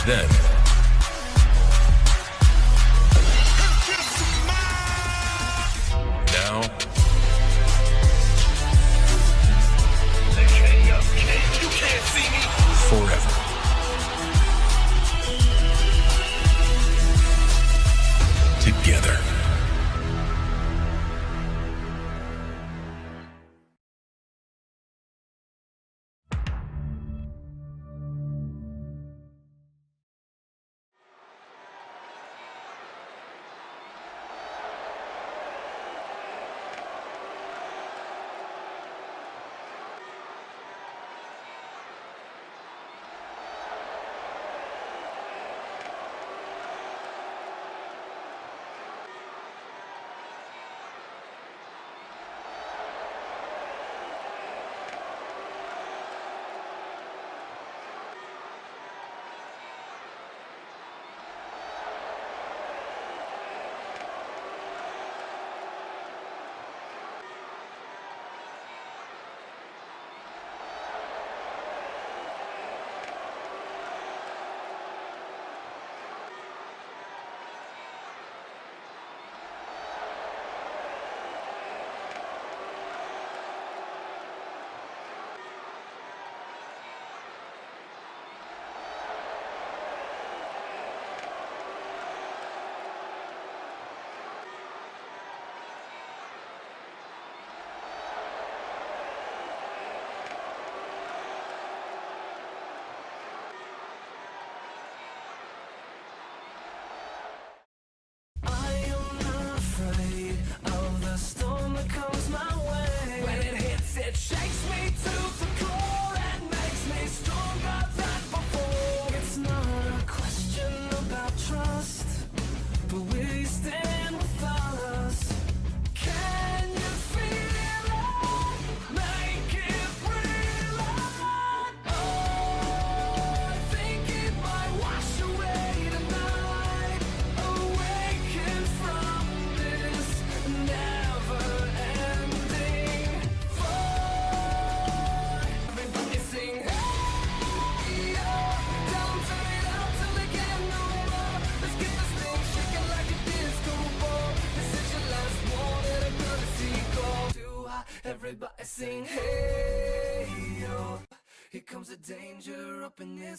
Then, now, you can't see me. Forever. Together.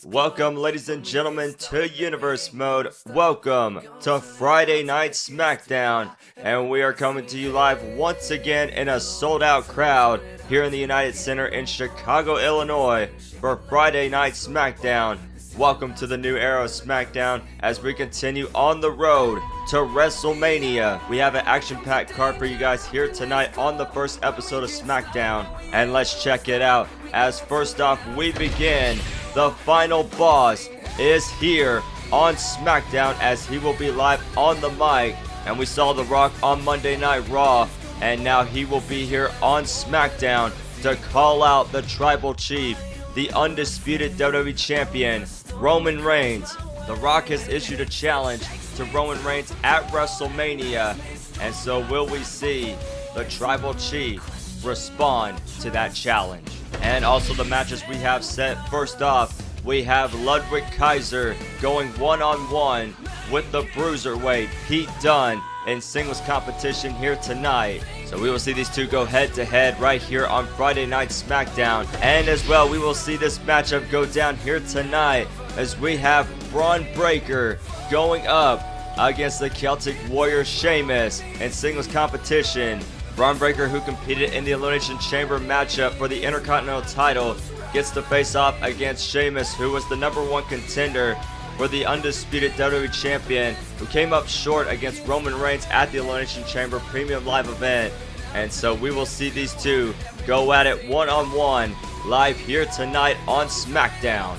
Welcome, ladies and gentlemen, to Universe Mode. Welcome to Friday Night SmackDown, and we are coming to you live once again in a sold-out crowd here in the United Center in Chicago, Illinois for Friday Night SmackDown. Welcome to the new era of SmackDown as we continue on the road to WrestleMania. We have an action-packed card for you guys here tonight on the first episode of SmackDown, and let's check it out. As first off, we begin. The final boss is here on SmackDown as he will be live on the mic. And we saw The Rock on Monday Night Raw, and now he will be here on SmackDown to call out the Tribal Chief, the undisputed WWE Champion, Roman Reigns. The Rock has issued a challenge to Roman Reigns at WrestleMania, and so will we see the Tribal Chief respond to that challenge? And also the matches we have set. First off, we have Ludwig Kaiser going one-on-one with the Bruiserweight Pete Dunne in singles competition here tonight. So we will see these two go head-to-head right here on Friday Night SmackDown. And as well, we will see this matchup go down here tonight as we have Braun Breaker going up against the Celtic Warrior Sheamus in singles competition. Braun Breaker, who competed in the Elimination Chamber matchup for the Intercontinental title, gets to face off against Sheamus, who was the #1 contender for the undisputed WWE Champion, who came up short against Roman Reigns at the Elimination Chamber Premium Live event. And so we will see these two go at it one-on-one live here tonight on SmackDown.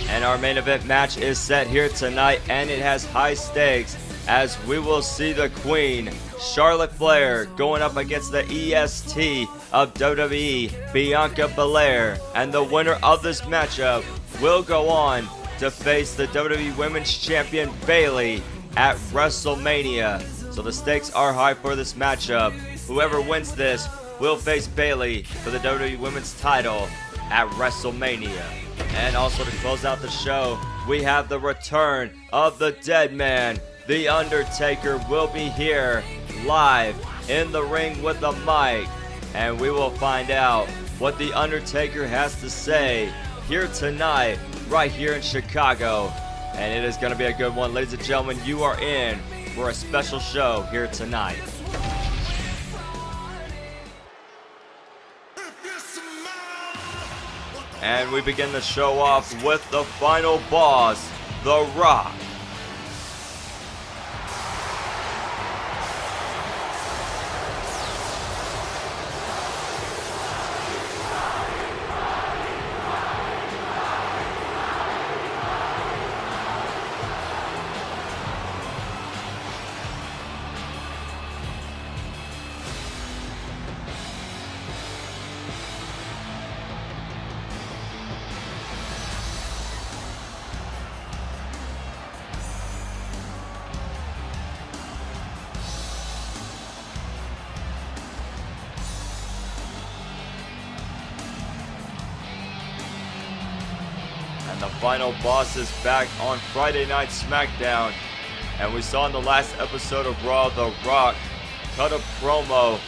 And our main event match is set here tonight, and it has high stakes as we will see the Queen, Charlotte Flair, going up against the EST of WWE, Bianca Belair. And the winner of this matchup will go on to face the WWE Women's Champion Bayley at WrestleMania. So the stakes are high for this matchup. Whoever wins this will face Bayley for the WWE Women's title at WrestleMania. And also to close out the show, we have the return of the dead man. The Undertaker will be here live in the ring with the mic, and we will find out what the Undertaker has to say here tonight, right here in Chicago. And it is going to be a good one. Ladies and gentlemen, you are in for a special show here tonight. And we begin the show off with the final boss, The Rock. And the final boss is back on Friday Night SmackDown. And we saw in the last episode of Raw, The Rock cut a promo.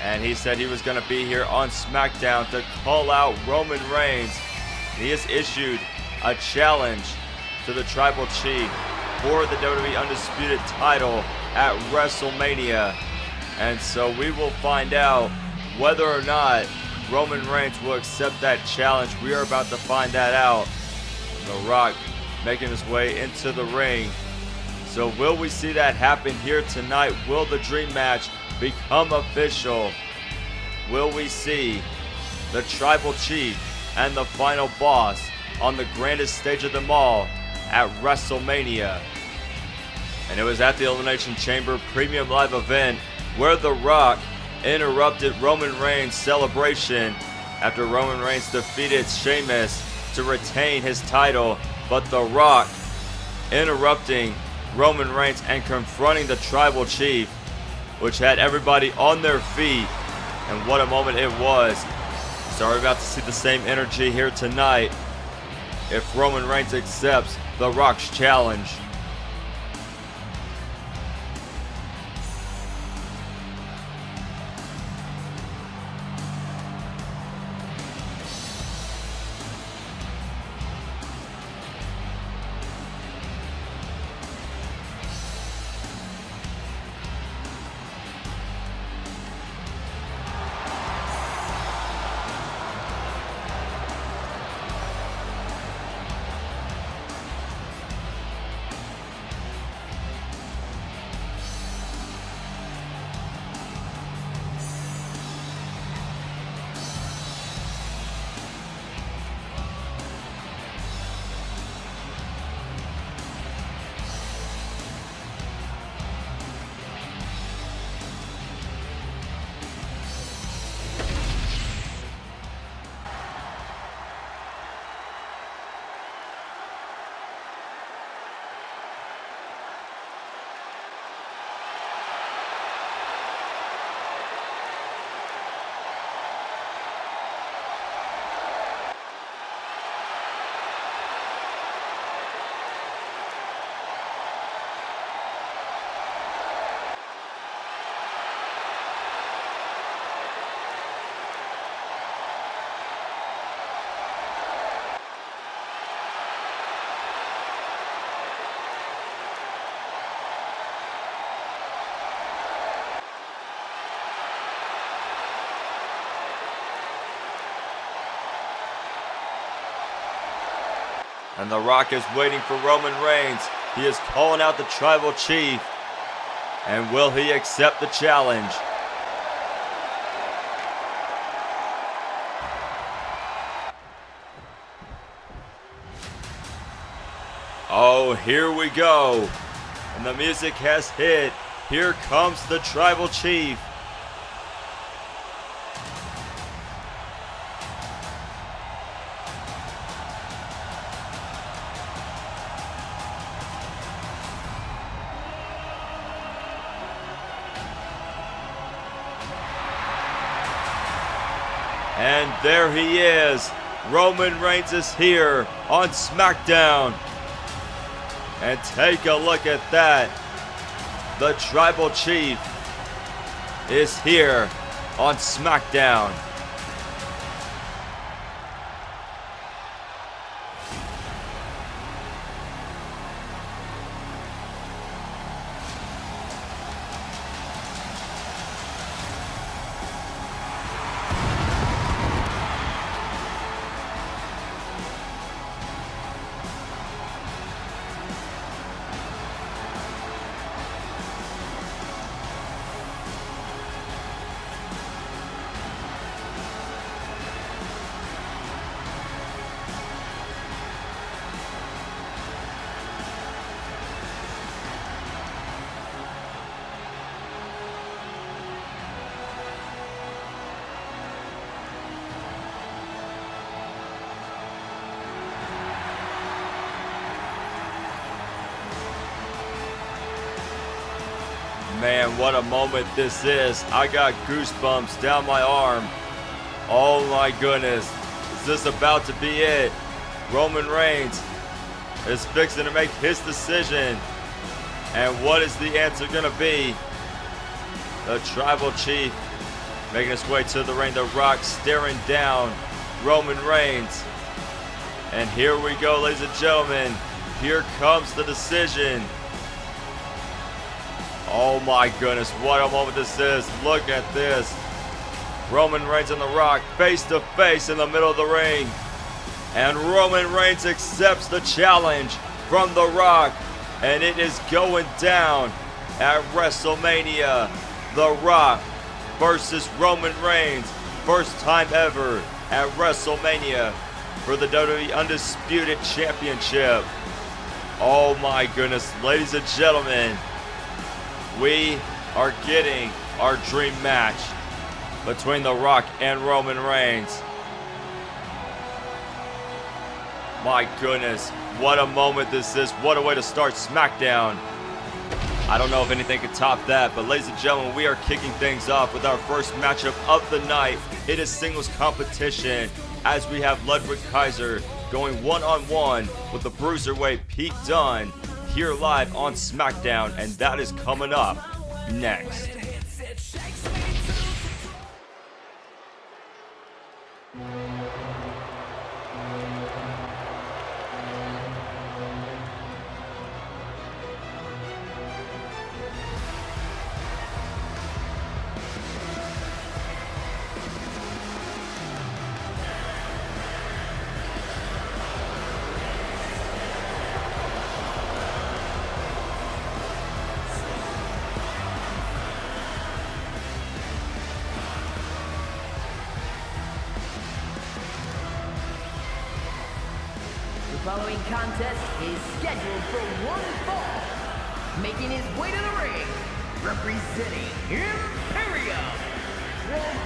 And he said he was going to be here on SmackDown to call out Roman Reigns. He has issued a challenge to the Tribal Chief for the WWE Undisputed title at WrestleMania. And so we will find out whether or not Roman Reigns will accept that challenge. We are about to find that out. The Rock making his way into the ring. So will we see that happen here tonight? Will the dream match become official? Will we see the Tribal Chief and the final boss on the grandest stage of them all at WrestleMania? And it was at the Elimination Chamber Premium Live event where The Rock interrupted Roman Reigns' celebration after Roman Reigns defeated Sheamus to retain his title, but The Rock interrupting Roman Reigns and confronting the Tribal Chief, which had everybody on their feet, and what a moment it was. So we're about to see the same energy here tonight if Roman Reigns accepts The Rock's challenge. And The Rock is waiting for Roman Reigns. He is calling out the Tribal Chief. And will he accept the challenge? Oh, here we go. And the music has hit. Here comes the Tribal Chief. And there he is. Roman Reigns is here on SmackDown. And take a look at that. The Tribal Chief is here on SmackDown. Man, what a moment this is. I got goosebumps down my arm. Oh my goodness. Is this about to be it? Roman Reigns is fixing to make his decision. And what is the answer going to be? The Tribal Chief making his way to the ring. The Rock staring down Roman Reigns. And here we go, ladies and gentlemen. Here comes the decision. Oh my goodness, what a moment this is. Look at this. Roman Reigns and The Rock face to face in the middle of the ring. And Roman Reigns accepts the challenge from The Rock. And it is going down at WrestleMania. The Rock versus Roman Reigns. First time ever at WrestleMania for the WWE Undisputed Championship. Oh my goodness, ladies and gentlemen. We are getting our dream match between The Rock and Roman Reigns. My goodness, what a moment this is. What a way to start SmackDown. I don't know if anything can top that, but ladies and gentlemen, we are kicking things off with our first matchup of the night. It is singles competition as we have Ludwig Kaiser going one-on-one with the Bruiserweight Pete Dunne. Here live on SmackDown, and that is coming up next. The following contest is scheduled for one fall. Making his way to the ring, representing Imperium.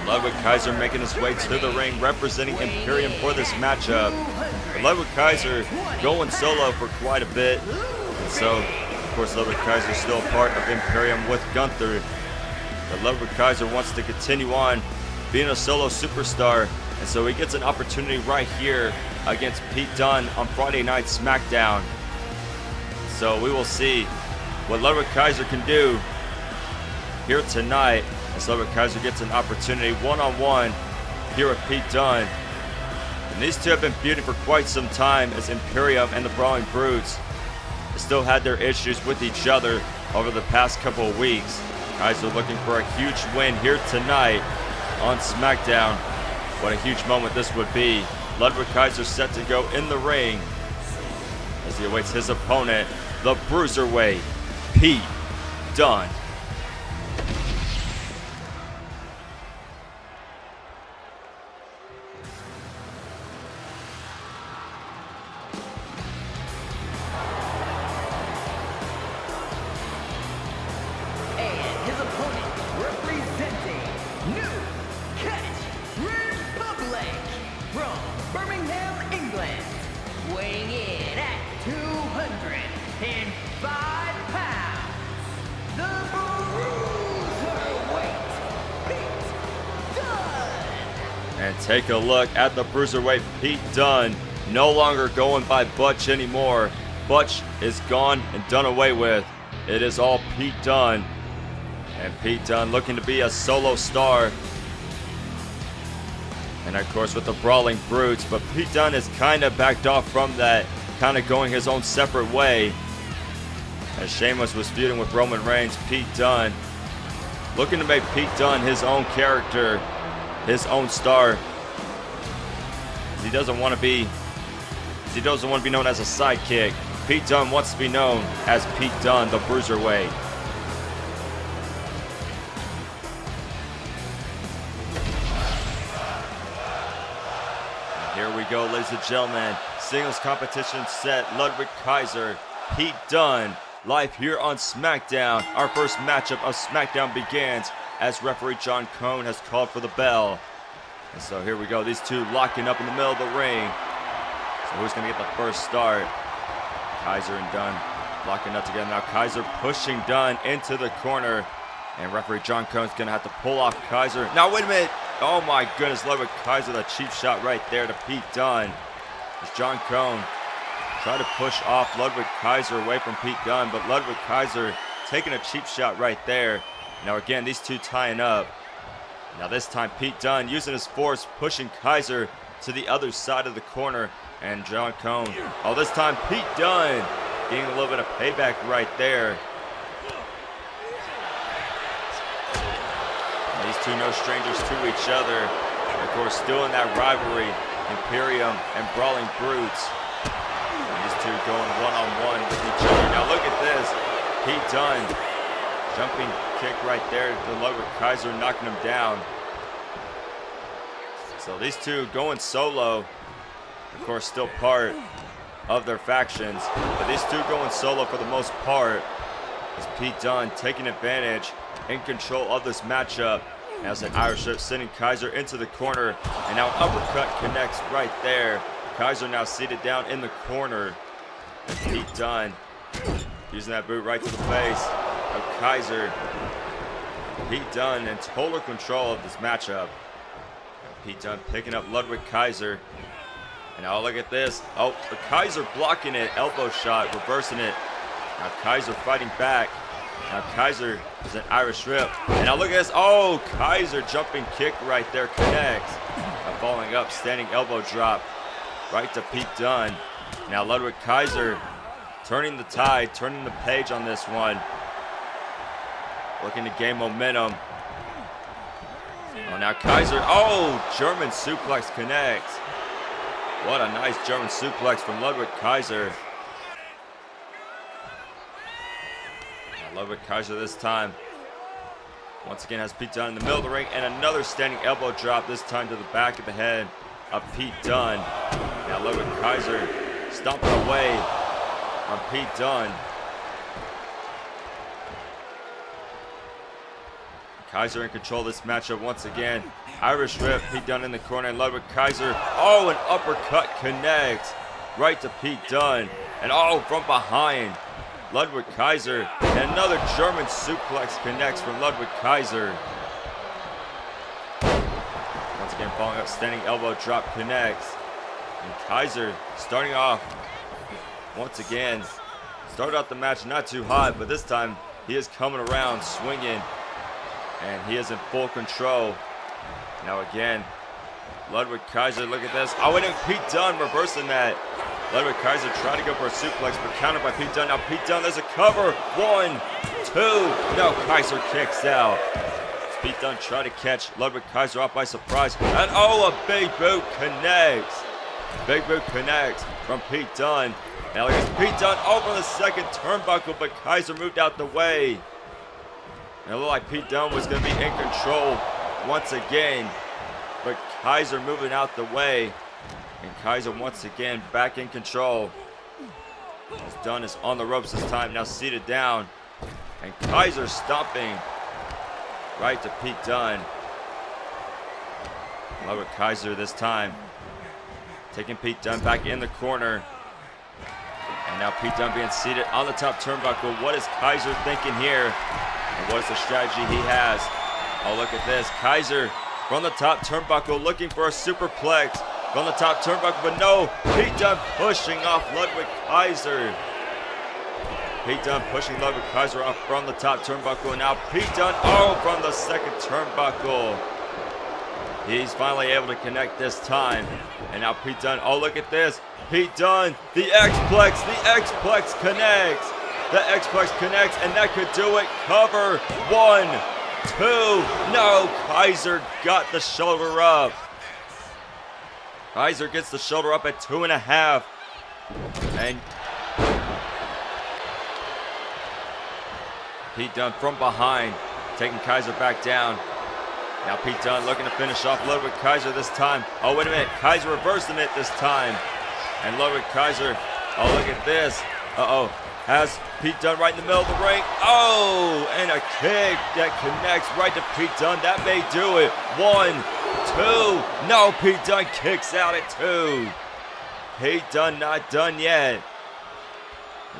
Ludwig Kaiser making his way to the ring, representing Imperium for this matchup. Ludwig Kaiser going solo for quite a bit. And so, of course, Ludwig Kaiser is still a part of Imperium with Gunther. But Ludwig Kaiser wants to continue on being a solo superstar. And so he gets an opportunity right here against Pete Dunne on Friday Night SmackDown. So we will see what Ludwig Kaiser can do here tonight as Ludwig Kaiser gets an opportunity one-on-one here with Pete Dunne. And these two have been feuding for quite some time as Imperium and the Brawling Brutes still had their issues with each other over the past couple of weeks. Kaiser looking for a huge win here tonight on SmackDown. What a huge moment this would be. Ludwig Kaiser set to go in the ring as he awaits his opponent, the Bruiserweight, Pete Dunne. And his opponent, representing New Catch Republic from Birmingham, England, weighing in at 205 pounds, the Bruiserweight, Pete Dunne. And take a look at the Bruiserweight Pete Dunne, no longer going by Butch anymore. Krutch is gone and done away with. It is all Pete Dunne. And Pete Dunne looking to be a solo star. And of course with the Brawling Brutes. But Pete Dunne has kind of backed off from that. Kind of going his own separate way. As Sheamus was feuding with Roman Reigns, Pete Dunne looking to make Pete Dunne his own character, his own star. He doesn't want to be known as a sidekick. Pete Dunne wants to be known as Pete Dunne, the Bruiserweight. Here we go, ladies and gentlemen. Singles competition set. Ludwig Kaiser, Pete Dunne, live here on SmackDown. Our first matchup of SmackDown begins as referee John Cone has called for the bell. And so here we go. These two locking up in the middle of the ring. So who's going to get the first start? Kaiser and Dunne locking up together. Now Kaiser pushing Dunne into the corner. And referee John Cone's going to have to pull off Kaiser. Now wait a minute. Oh my goodness. Ludwig Kaiser, the cheap shot right there to Pete Dunne. As John Cone try to push off Ludwig Kaiser away from Pete Dunne. But Ludwig Kaiser taking a cheap shot right there. Now again, these two tying up. Now this time Pete Dunne using his force, pushing Kaiser to the other side of the corner. And John Cone. Oh, this time Pete Dunne getting a little bit of payback right there. And these two no strangers to each other. And of course, still in that rivalry, Imperium and Brawling Brutes. And these two going one-on-one with each other. Now look at this. Pete Dunne. Jumping kick right there to Ludwig Kaiser, knocking him down. So these two going solo. Of course, still part of their factions. But these two going solo for the most part. As Pete Dunne taking advantage, in control of this matchup. As an Irish Whip sending Kaiser into the corner. And now uppercut connects right there. Kaiser now seated down in the corner. And Pete Dunne using that boot right to the face of Kaiser. Pete Dunne in total control of this matchup. And Pete Dunne picking up Ludwig Kaiser. And now look at this. Oh, the Kaiser blocking it. Elbow shot, reversing it. Now Kaiser fighting back. Now Kaiser is an Irish Whip. And now look at this. Oh, Kaiser jumping kick right there connects. Now falling up, standing elbow drop right to Pete Dunne. Now Ludwig Kaiser turning the tide, turning the page on this one. Looking to gain momentum. Oh, now Kaiser. Oh, German suplex connects. What a nice German suplex from Ludwig Kaiser. Now Ludwig Kaiser this time. Once again has Pete Dunne in the middle of the ring. And another standing elbow drop, this time to the back of the head of Pete Dunne. Now Ludwig Kaiser stomping away on Pete Dunne. Kaiser in control of this matchup once again. Irish Whip, Pete Dunne in the corner, and Ludwig Kaiser. Oh, an uppercut connects right to Pete Dunne. And oh, from behind, Ludwig Kaiser. And another German suplex connects from Ludwig Kaiser. Once again, following up, standing elbow drop connects. And Kaiser starting off once again. Started out the match not too hot, but this time he is coming around, swinging. And he is in full control. Now again, Ludwig Kaiser, look at this. Oh, and Pete Dunne reversing that. Ludwig Kaiser tried to go for a suplex, but countered by Pete Dunne. Now Pete Dunne, there's a cover. 1, 2. No, Kaiser kicks out. Pete Dunne tried to catch Ludwig Kaiser off by surprise. And oh, a big boot connects. Big boot connects from Pete Dunne. Now look at Pete Dunne over the second turnbuckle, but Kaiser moved out the way. And it looked like Pete Dunne was going to be in control once again. But Kaiser moving out the way. And Kaiser once again back in control. As Dunne is on the ropes this time, now seated down. And Kaiser stomping right to Pete Dunne. Ludwig Kaiser this time taking Pete Dunne back in the corner. And now Pete Dunne being seated on the top turnbuckle. What is Kaiser thinking here? And what is the strategy he has? Oh, look at this. Kaiser from the top turnbuckle looking for a superplex from the top turnbuckle, but no. Pete Dunne pushing off Ludwig Kaiser. Pete Dunne pushing Ludwig Kaiser off from the top turnbuckle, and now Pete Dunne, from the second turnbuckle. He's finally able to connect this time. And now Pete Dunne, look at this. Pete Dunne, the X-Plex connects. The X-Plex connects, and that could do it. Cover, 1, 2, no, Kaiser got the shoulder up. Kaiser gets the shoulder up at 2.5. And Pete Dunne from behind, taking Kaiser back down. Now Pete Dunne looking to finish off Ludwig Kaiser this time. Oh, wait a minute. Kaiser reversing it this time. And Ludwig Kaiser, look at this. Has Pete Dunne right in the middle of the ring. And a kick that connects right to Pete Dunne. That may do it. 1, 2. No, Pete Dunne kicks out at 2. Pete Dunne not done yet.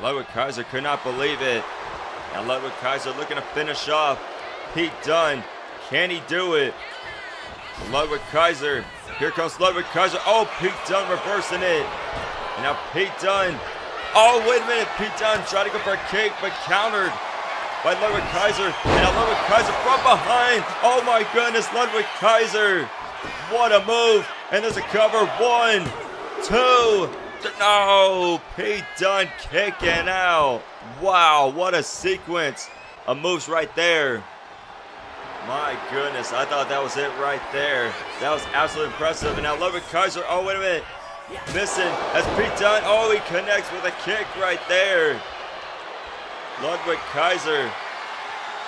Ludwig Kaiser could not believe it. Now Ludwig Kaiser looking to finish off Pete Dunne. Can he do it? Ludwig Kaiser. Here comes Ludwig Kaiser. Pete Dunne reversing it. And now Pete Dunne. Wait a minute. Pete Dunne trying to go for a kick, but countered by Ludwig Kaiser. And now Ludwig Kaiser from behind. Oh my goodness, Ludwig Kaiser. What a move. And there's a cover. 1, 2. No, Pete Dunne kicking out. Wow, what a sequence of moves right there. My goodness, I thought that was it right there. That was absolutely impressive. And now Ludwig Kaiser, wait a minute. Missing as Pete Dunne, he connects with a kick right there. Ludwig Kaiser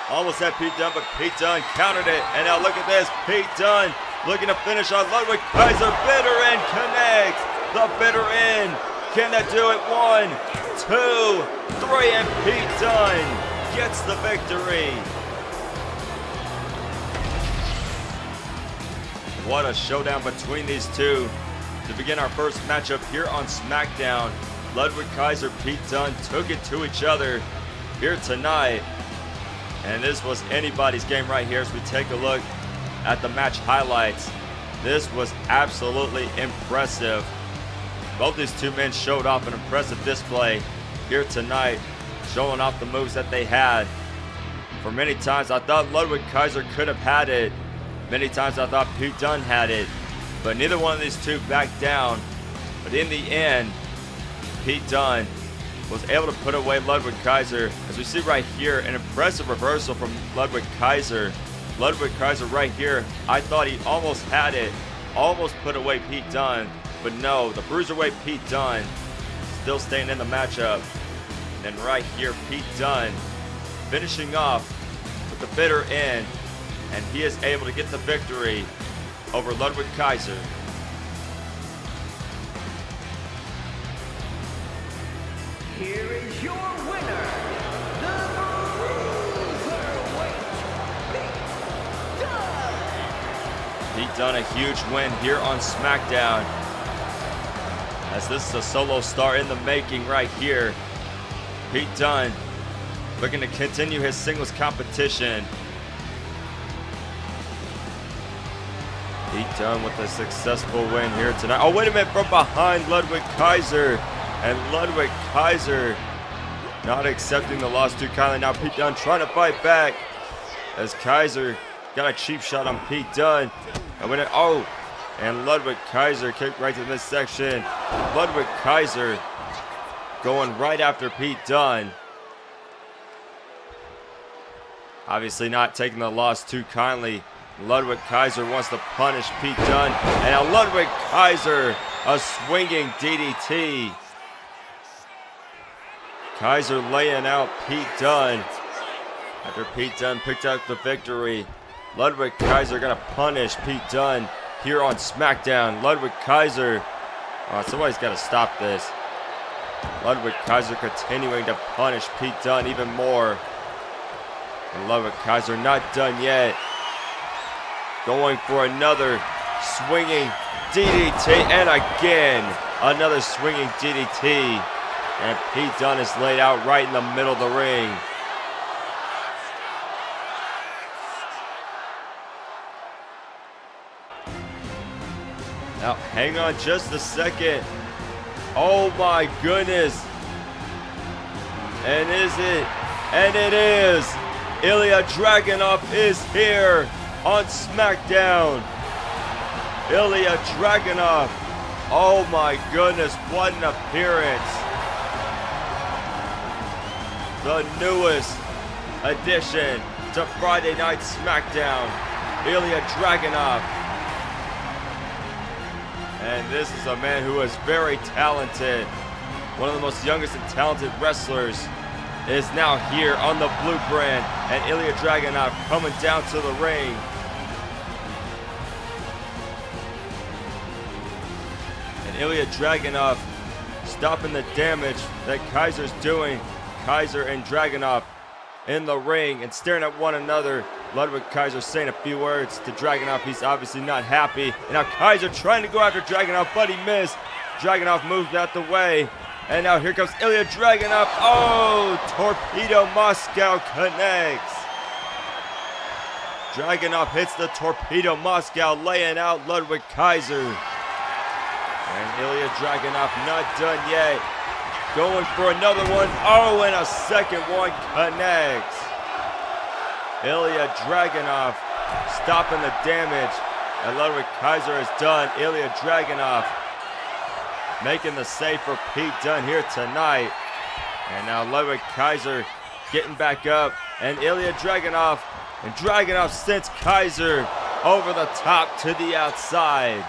almost had Pete Dunne, but Pete Dunne countered it. And now look at this, Pete Dunne looking to finish on Ludwig Kaiser. Bitter end connects. The bitter end. Can that do it? 1, 2, 3, and Pete Dunne gets the victory. What a showdown between these two to begin our first matchup here on SmackDown. Ludwig Kaiser, Pete Dunne took it to each other here tonight. And this was anybody's game right here as we take a look at the match highlights. This was absolutely impressive. Both these two men showed off an impressive display here tonight, showing off the moves that they had. For many times I thought Ludwig Kaiser could have had it. Many times I thought Pete Dunne had it, but neither one of these two backed down. But in the end, Pete Dunne was able to put away Ludwig Kaiser. As we see right here, an impressive reversal from Ludwig Kaiser. Ludwig Kaiser right here, I thought he almost had it, almost put away Pete Dunne, but no, the Bruiserweight Pete Dunne still staying in the matchup. And then right here, Pete Dunne finishing off with the bitter end, and he is able to get the victory over Ludwig Kaiser. Here is your winner, the Bruiserweight, Pete Dunne. Pete Dunne, a huge win here on SmackDown, as this is a solo star in the making right here. Pete Dunne looking to continue his singles competition. Pete Dunne with a successful win here tonight. Wait a minute, from behind Ludwig Kaiser. And Ludwig Kaiser not accepting the loss too kindly. Now Pete Dunne trying to fight back as Kaiser got a cheap shot on Pete Dunne. And Ludwig Kaiser kicked right to the midsection. Ludwig Kaiser going right after Pete Dunne. Obviously not taking the loss too kindly. Ludwig Kaiser wants to punish Pete Dunne. And now Ludwig Kaiser, a swinging DDT. Kaiser laying out Pete Dunne. After Pete Dunne picked up the victory, Ludwig Kaiser gonna punish Pete Dunne here on SmackDown. Ludwig Kaiser, somebody's gotta stop this. Ludwig Kaiser continuing to punish Pete Dunne even more. And Ludwig Kaiser not done yet. Going for another swinging DDT, and again, another swinging DDT. And Pete Dunne is laid out right in the middle of the ring. Now, hang on just a second. Oh my goodness. And is it? And it is! Ilja Dragunov is here on SmackDown. Ilja Dragunov. Oh my goodness, what an appearance. The newest addition to Friday Night SmackDown, Ilja Dragunov. And this is a man who is very talented. One of the most youngest and talented wrestlers is now here on the blue brand. And Ilja Dragunov coming down to the ring. And Ilja Dragunov stopping the damage that Kaiser's doing. Kaiser and Dragunov in the ring and staring at one another. Ludwig Kaiser saying a few words to Dragunov. He's obviously not happy. And now Kaiser trying to go after Dragunov, but he missed. Dragunov moved out the way. And now here comes Ilja Dragunov. Oh, Torpedo Moscow connects. Dragunov hits the Torpedo Moscow, laying out Ludwig Kaiser. And Ilja Dragunov not done yet. Going for another one. Oh, and a second one connects. Ilja Dragunov stopping the damage that Ludwig Kaiser has done. Ilja Dragunov making the save for Pete Dunne here tonight. And now Ludwig Kaiser getting back up. And Ilja Dragunov. And Dragunov sends Kaiser over the top to the outside.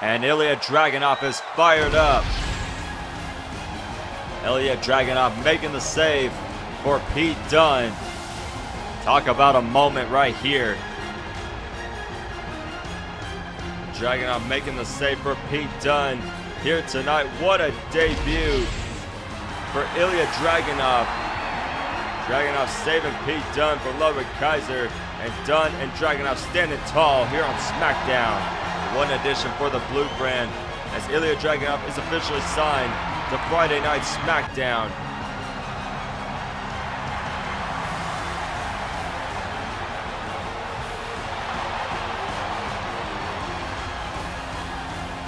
And Ilja Dragunov is fired up. Ilja Dragunov making the save for Pete Dunne. Talk about a moment right here. Dragunov making the save for Pete Dunne here tonight. What a debut for Ilja Dragunov. Dragunov saving Pete Dunne for Ludwig Kaiser. And Dunne and Dragunov standing tall here on SmackDown. One addition for the blue brand as Ilja Dragunov is officially signed to Friday Night SmackDown.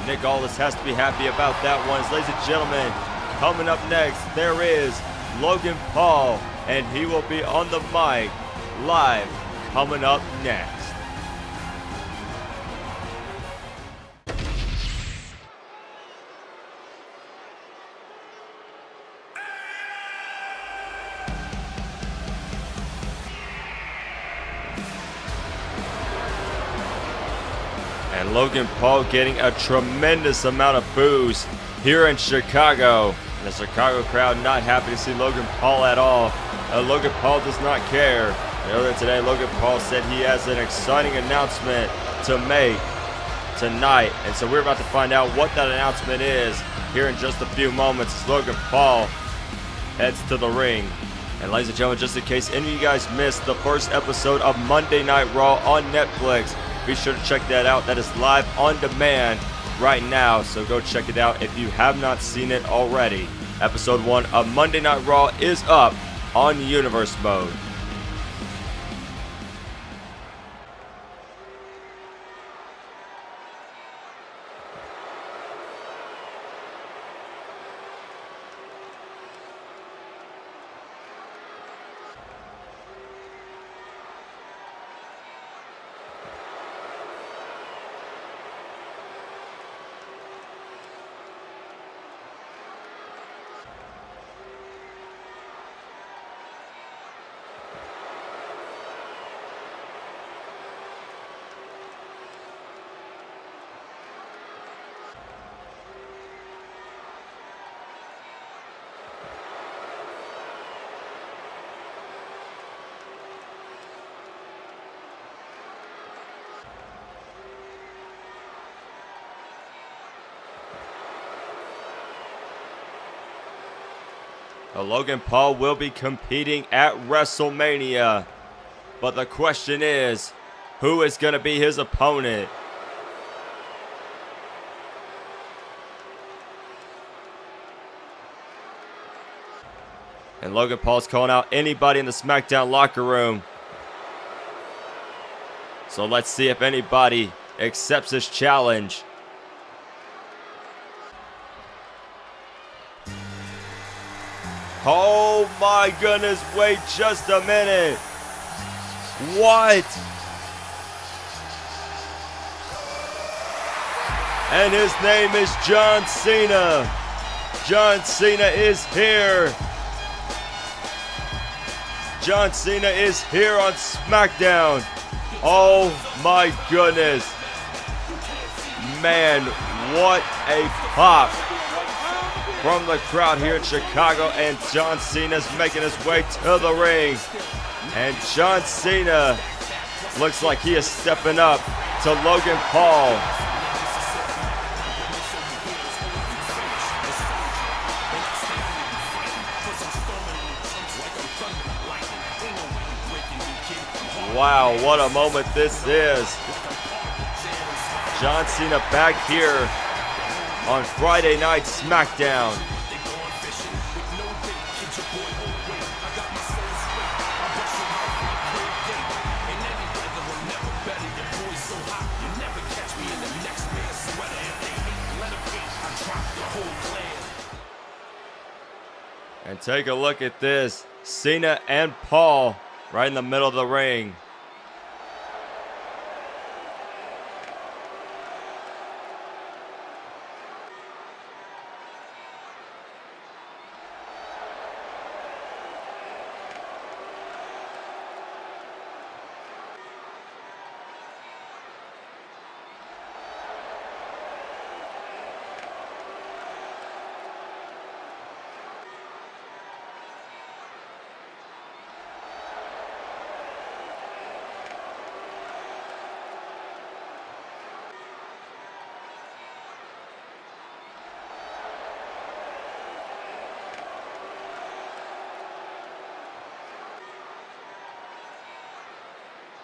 Nick Aldis has to be happy about that one. Ladies and gentlemen, coming up next, there is Logan Paul, and he will be on the mic live coming up next. And Logan Paul getting a tremendous amount of boos here in Chicago. And the Chicago crowd not happy to see Logan Paul at all. Logan Paul does not care. Earlier today, Logan Paul said he has an exciting announcement to make tonight. And so we're about to find out what that announcement is here in just a few moments as Logan Paul heads to the ring. And ladies and gentlemen, just in case any of you guys missed the first episode of Monday Night Raw on Netflix, be sure to check that out. That is live on demand right now, so go check it out if you have not seen it already. Episode 1 of Monday Night Raw is up on Universe Mode. Logan Paul will be competing at WrestleMania. But the question is, who is going to be his opponent? And Logan Paul's calling out anybody in the SmackDown locker room. So let's see if anybody accepts this challenge. Oh my goodness, wait just a minute. What? And his name is John Cena. John Cena is here. John Cena is here on SmackDown. Oh my goodness. Man, what a pop from the crowd here in Chicago, and John Cena's making his way to the ring. And John Cena looks like he is stepping up to Logan Paul. Wow, what a moment this is. John Cena back here on Friday Night SmackDown. And take a look at this. Cena and Paul right in the middle of the ring.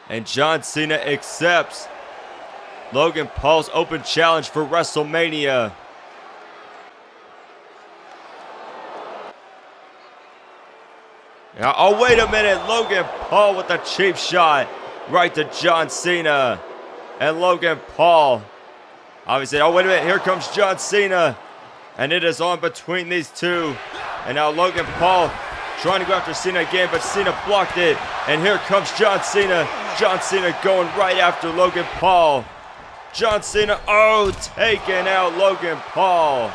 And John Cena accepts Logan Paul's open challenge for WrestleMania. Now, oh, wait a minute. Logan Paul with a cheap shot right to John Cena. And Logan Paul obviously, oh, wait a minute. Here comes John Cena. And it is on between these two. And now Logan Paul trying to go after Cena again, but Cena blocked it. And here comes John Cena. John Cena going right after Logan Paul. John Cena, oh, taking out Logan Paul.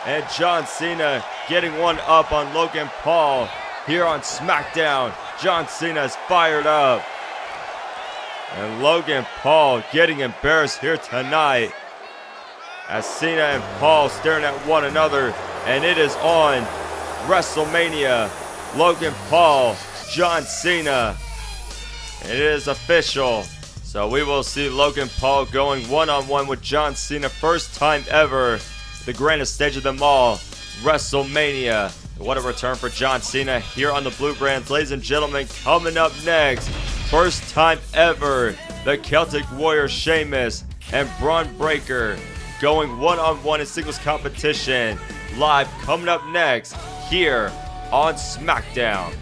And John Cena getting one up on Logan Paul here on SmackDown. John Cena's fired up. And Logan Paul getting embarrassed here tonight as Cena and Paul staring at one another. And it is on WrestleMania. Logan Paul, John Cena. It is official. So we will see Logan Paul going one-on-one with John Cena. First time ever. The grandest stage of them all. WrestleMania. What a return for John Cena here on the Blue Brands. Ladies and gentlemen, coming up next. First time ever. The Celtic Warrior Sheamus and Braun Breaker going one-on-one in singles competition. Live coming up next here on SmackDown.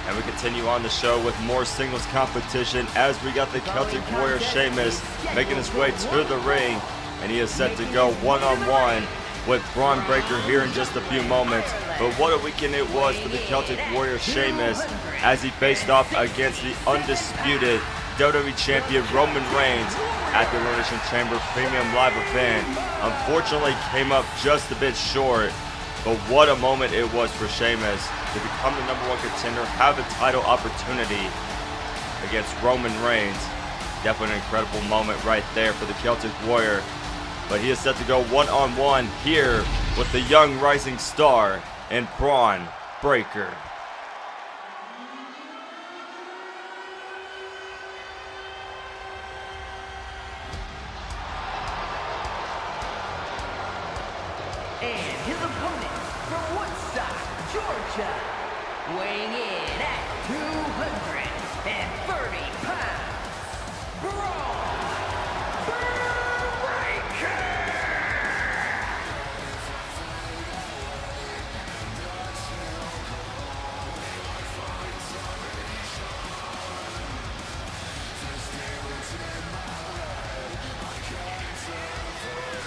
And we continue on the show with more singles competition as we got the Celtic Warrior Sheamus making his way to the ring. And he is set to go one-on-one with Braun Breaker here in just a few moments. But what a weekend it was for the Celtic Warrior Sheamus as he faced off against the undisputed WWE Champion Roman Reigns at the Elimination Chamber Premium Live event. Unfortunately came up just a bit short. But what a moment it was for Sheamus to become the #1 contender, have a title opportunity against Roman Reigns. Definitely an incredible moment right there for the Celtic Warrior. But he is set to go one-on-one here with the young rising star and Braun Breaker. And his opponent from Woodstock, Georgia, weighing in at 230 pounds,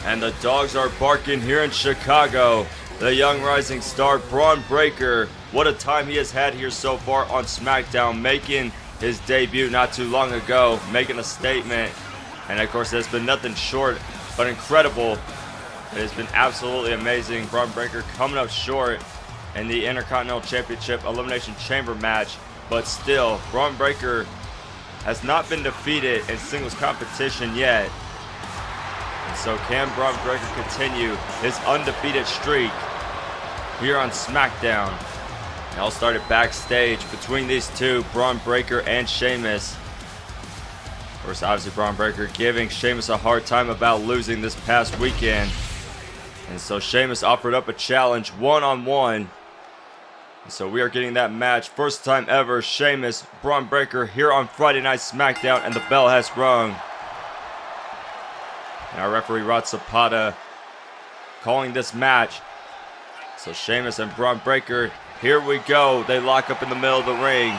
And the dogs are barking here in Chicago. The young rising star Braun Breaker. What a time he has had here so far on SmackDown, making his debut not too long ago, making a statement. And of course, it's been nothing short but incredible. It has been absolutely amazing. Braun Breaker coming up short in the Intercontinental Championship Elimination Chamber match. But still, Braun Breaker has not been defeated in singles competition yet. So can Braun Breaker continue his undefeated streak here on SmackDown? It all started backstage between these two, Braun Breaker and Sheamus. Of course, obviously Braun Breaker giving Sheamus a hard time about losing this past weekend. And so Sheamus offered up a challenge one-on-one. So we are getting that match. First time ever, Sheamus, Braun Breaker here on Friday Night SmackDown, and the bell has rung. And our referee Rod Zapata calling this match. So Sheamus and Braun Breaker, here we go. They lock up in the middle of the ring.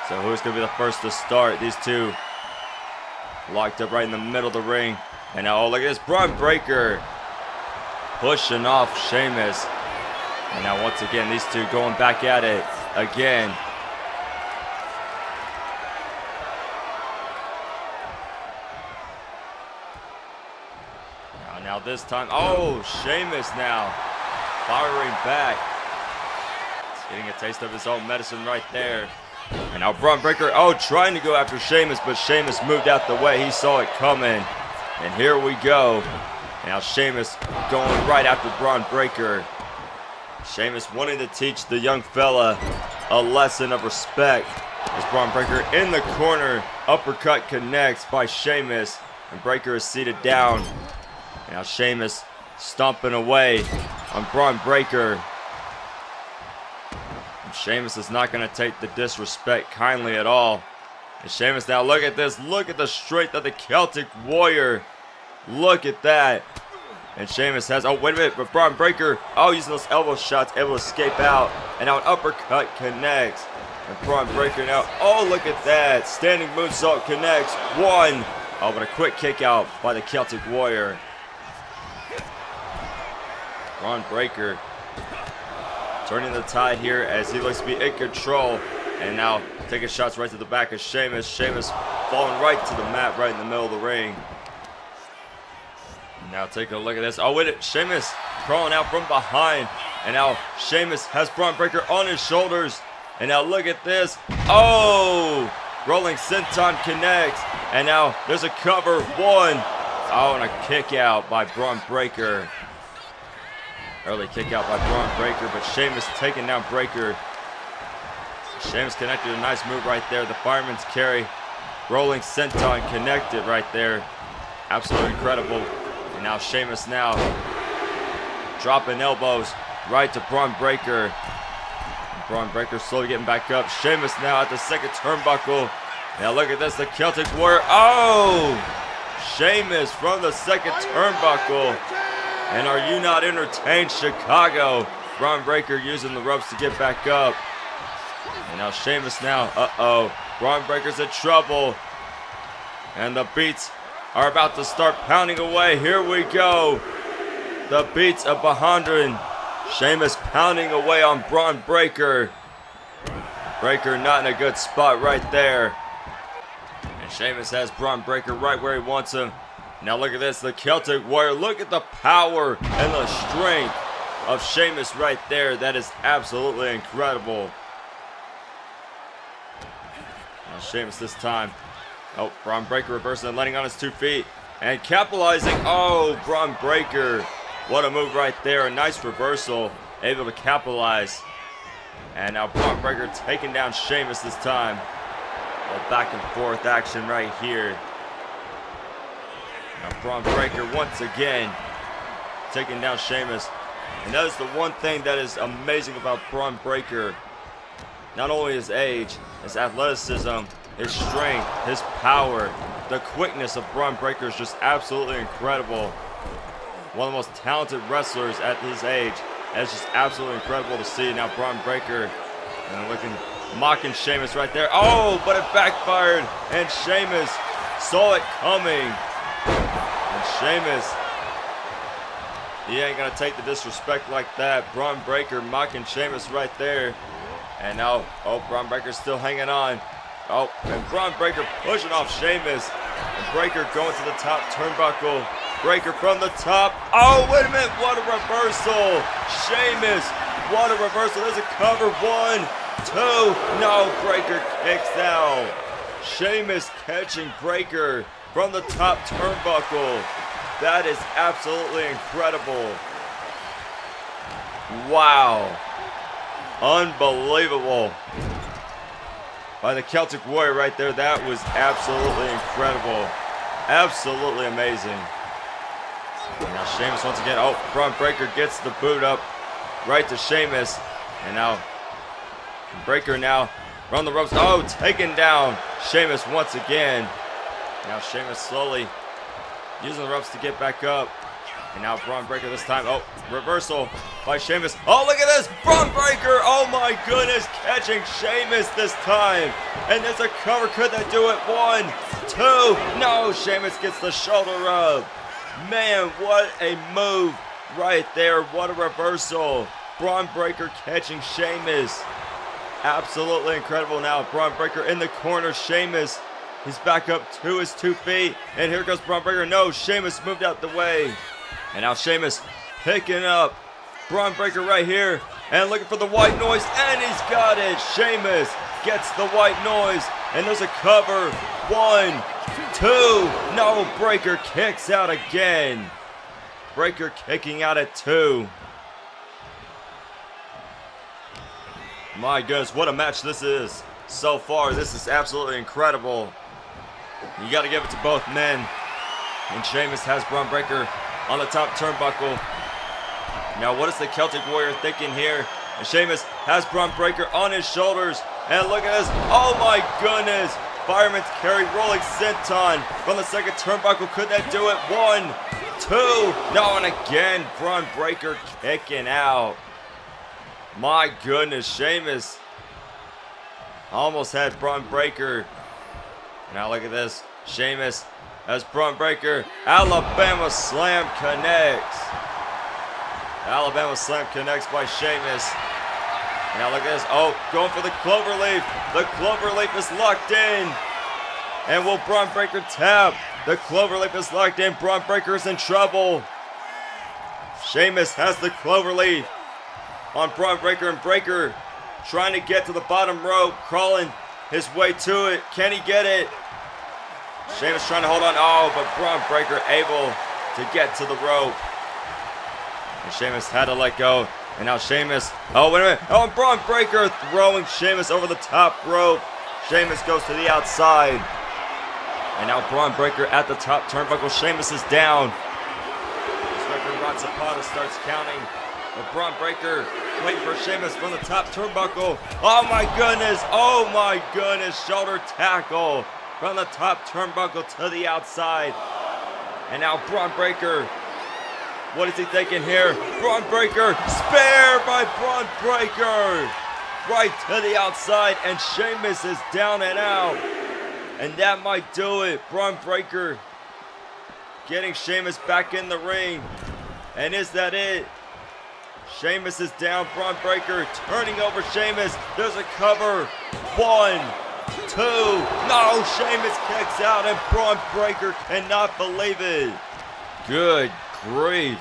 So who's going to be the first to start? These two locked up right in the middle of the ring. And now, oh, look at this. Braun Breaker pushing off Sheamus. And now once again, these two going back at it again. Now this time, oh, Sheamus now firing back. Getting a taste of his own medicine right there. And now Braun Breaker, oh, trying to go after Sheamus, but Sheamus moved out the way. He saw it coming. And here we go. Now Sheamus going right after Braun Breaker. Sheamus wanting to teach the young fella a lesson of respect. As Braun Breaker in the corner, uppercut connects by Sheamus. And Breaker is seated down. Now Sheamus stomping away on Braun Breaker. And Sheamus is not going to take the disrespect kindly at all. And Sheamus now, look at this. Look at the strength of the Celtic Warrior. Look at that. And Sheamus has, oh, wait a minute, but Braun Breaker, oh, using those elbow shots, able to escape out. And now an uppercut connects. And Braun Breaker now, oh, look at that. Standing moonsault connects. One. Oh, but a quick kick out by the Celtic Warrior. Braun Breaker turning the tide here as he looks to be in control. And now taking shots right to the back of Sheamus. Sheamus falling right to the mat right in the middle of the ring. Now take a look at this. Oh, wait, Sheamus crawling out from behind. And now Sheamus has Braun Breaker on his shoulders. And now look at this. Oh, rolling senton connects. And now there's a cover. One. Oh, and a kick out by Braun Breaker. Early kick out by Braun Breaker, but Sheamus taking down Breaker. Sheamus connected a nice move right there. The fireman's carry. Rolling senton connected right there. Absolutely incredible. And now Sheamus now dropping elbows right to Braun Breaker. And Braun Breaker slowly getting back up. Sheamus now at the second turnbuckle. Now look at this, the Celtic Warrior. Oh! Sheamus from the second turnbuckle. And are you not entertained, Chicago? Braun Breaker using the ropes to get back up. And now Sheamus now, uh-oh. Braun Breaker's in trouble. And the beats are about to start pounding away. Here we go. The beats of Bahandran. Sheamus pounding away on Braun Breaker. Breaker not in a good spot right there. And Sheamus has Braun Breaker right where he wants him. Now look at this, the Celtic Warrior. Look at the power and the strength of Sheamus right there. That is absolutely incredible. Now Sheamus this time. Oh, Braun Breaker reversing and landing on his 2 feet. And capitalizing. Oh, Braun Breaker. What a move right there. A nice reversal. Able to capitalize. And now Braun Breaker taking down Sheamus this time. A back and forth action right here. Now Braun Breaker once again taking down Sheamus. And that is the one thing that is amazing about Braun Breaker. Not only his age, his athleticism, his strength, his power, the quickness of Braun Breaker is just absolutely incredible. One of the most talented wrestlers at his age. That's just absolutely incredible to see. Now Braun Breaker mocking Sheamus right there. Oh, but it backfired, and Sheamus saw it coming. And Sheamus, he ain't gonna take the disrespect like that. Braun Breaker mocking Sheamus right there. And now, oh, Braun Breaker's still hanging on. Oh, and Braun Breaker pushing off Sheamus. And Breaker going to the top turnbuckle. Breaker from the top. Oh, wait a minute. What a reversal. Sheamus, what a reversal. There's a cover. 1, 2. No, Breaker kicks out. Sheamus catching Breaker from the top turnbuckle. That is absolutely incredible. Wow. Unbelievable. By the Celtic Warrior right there. That was absolutely incredible. Absolutely amazing. And now Sheamus once again. Oh, Braun Breaker gets the boot up right to Sheamus. And now Breaker now around the ropes. Oh, taken down Sheamus once again. Now Sheamus slowly using the ropes to get back up. And now Braun Breaker this time. Oh, reversal by Sheamus. Oh, look at this. Braun Breaker. Oh, my goodness. Catching Sheamus this time. And there's a cover. Could they do it? 1, 2. No, Sheamus gets the shoulder rub. Man, what a move right there. What a reversal. Braun Breaker catching Sheamus. Absolutely incredible. Now Braun Breaker in the corner. Sheamus, he's back up to his 2 feet. And here goes Braun Breaker. No, Sheamus moved out the way. And now Sheamus picking up Braun Breaker right here. And looking for the white noise. And he's got it. Sheamus gets the white noise. And there's a cover. 1, 2. No, Breaker kicks out again. Breaker kicking out at 2. My goodness, what a match this is so far. This is absolutely incredible. You got to give it to both men. And Sheamus has Braun Breaker on the top turnbuckle. Now, what is the Celtic Warrior thinking here? And Sheamus has Braun Breaker on his shoulders. And look at this. Oh, my goodness. Fireman's carry, rolling senton from the second turnbuckle. Could that do it? 1, 2. No, and again, Braun Breaker kicking out. My goodness, Sheamus almost had Braun Breaker. Now look at this. Sheamus has Braun Breaker. Alabama Slam connects. Alabama Slam connects by Sheamus. Now look at this. Oh, going for the cloverleaf. The cloverleaf is locked in. And will Braun Breaker tap? The cloverleaf is locked in. Braun Breaker is in trouble. Sheamus has the cloverleaf on Braun Breaker, and Breaker trying to get to the bottom rope, crawling his way to it. Can he get it? Sheamus trying to hold on. Oh, but Braun Breaker able to get to the rope. And Sheamus had to let go. And now Sheamus. Oh, wait a minute. Oh, and Braun Breaker throwing Sheamus over the top rope. Sheamus goes to the outside. And now Braun Breaker at the top turnbuckle. Sheamus is down. Referee Rod Zapata starts counting. But Braun Breaker waiting for Sheamus from the top turnbuckle. Oh my goodness. Oh my goodness. Shoulder tackle from the top turnbuckle to the outside. And now Braun Breaker. What is he thinking here? Braun Breaker. Spare by Braun Breaker. Right to the outside. And Sheamus is down and out. And that might do it. Braun Breaker getting Sheamus back in the ring. And is that it? Sheamus is down. Braun Breaker turning over Sheamus. There's a cover. 1, 2. No, Sheamus kicks out and Braun Breaker cannot believe it. Good grief.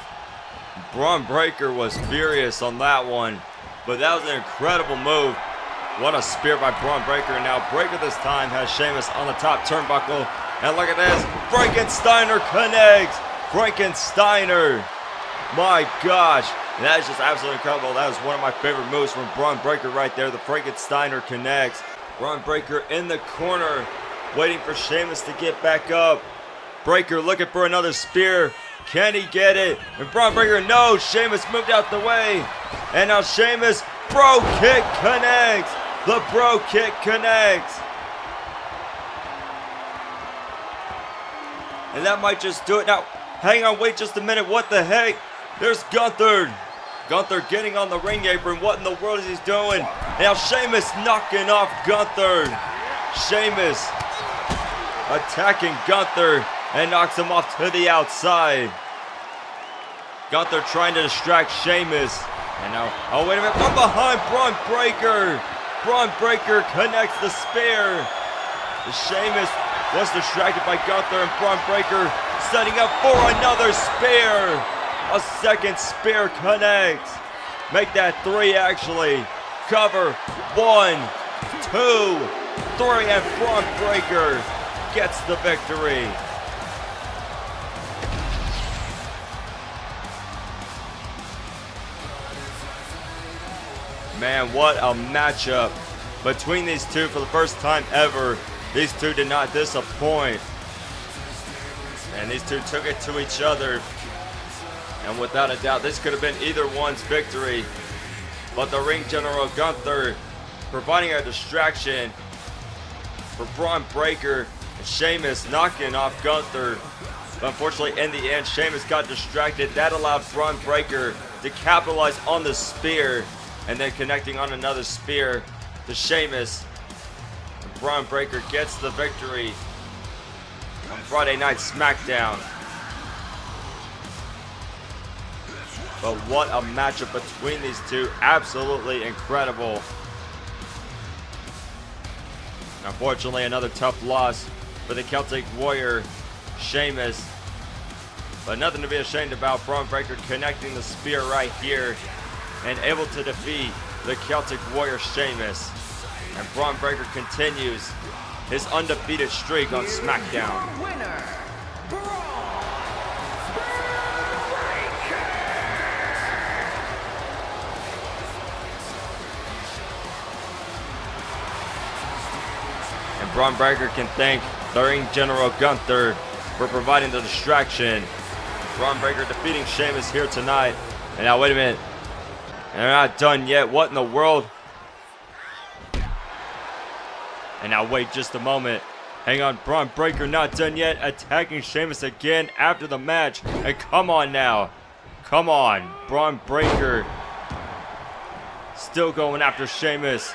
Braun Breaker was furious on that one. But that was an incredible move. What a spear by Braun Breaker. And now Breaker this time has Sheamus on the top turnbuckle. And look at this. Frankensteiner connects. Frankensteiner. My gosh. That is just absolutely incredible. That was one of my favorite moves from Braun Breaker right there. The Frankensteiner connects. Braun Breaker in the corner, waiting for Sheamus to get back up. Breaker looking for another spear. Can he get it? And Braun Breaker, no. Sheamus moved out the way. And now Sheamus, bro kick connects. The bro kick connects. And that might just do it. Now, hang on, wait just a minute. What the heck? There's Gunther. Gunther getting on the ring apron. What in the world is he doing? Now Sheamus knocking off Gunther. Sheamus attacking Gunther and knocks him off to the outside. Gunther trying to distract Sheamus. And now, oh wait a minute, from behind, Braun Breaker. Braun Breaker connects the spear. Sheamus was distracted by Gunther, and Braun Breaker setting up for another spear. A second spear connects. Make that 3 actually. Cover. 1, 2, 3, and Braun Breaker gets the victory. Man, what a matchup between these two for the first time ever. These two did not disappoint. And these two took it to each other. And without a doubt, this could have been either one's victory. But the ring general Gunther providing a distraction for Braun Breaker, and Sheamus knocking off Gunther. But unfortunately, in the end, Sheamus got distracted. That allowed Braun Breaker to capitalize on the spear, and then connecting on another spear to Sheamus. And Braun Breaker gets the victory on Friday Night SmackDown. But what a matchup between these two. Absolutely incredible. Unfortunately, another tough loss for the Celtic Warrior, Sheamus. But nothing to be ashamed about. Braun Breaker connecting the spear right here and able to defeat the Celtic Warrior, Sheamus. And Braun Breaker continues his undefeated streak on SmackDown. Winner, And Braun Breaker can thank the ring general Gunther for providing the distraction. Braun Breaker defeating Sheamus here tonight. And now wait a minute. And they're not done yet. What in the world? And now wait just a moment. Hang on, Braun Breaker not done yet. Attacking Sheamus again after the match. And come on now. Come on. Braun Breaker still going after Sheamus.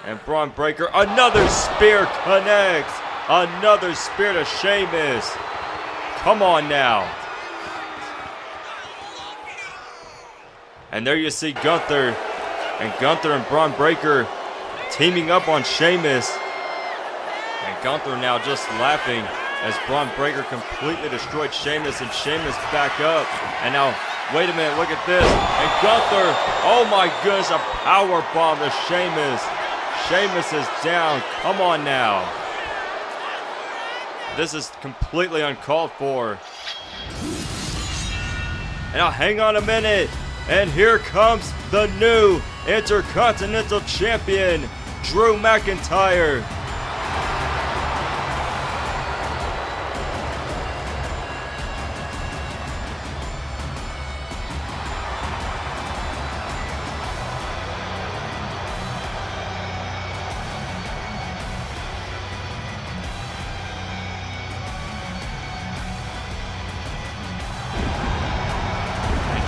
And Braun Breaker, another spear connects. Another spear to Sheamus. Come on now. And there you see Gunther. And Gunther and Braun Breaker teaming up on Sheamus. And Gunther now just laughing as Braun Breaker completely destroyed Sheamus, and Sheamus back up. And now, wait a minute, look at this. And Gunther, oh my goodness, a power bomb to Sheamus. Sheamus is down. Come on now. This is completely uncalled for. And now hang on a minute. And here comes the new Intercontinental Champion, Drew McIntyre.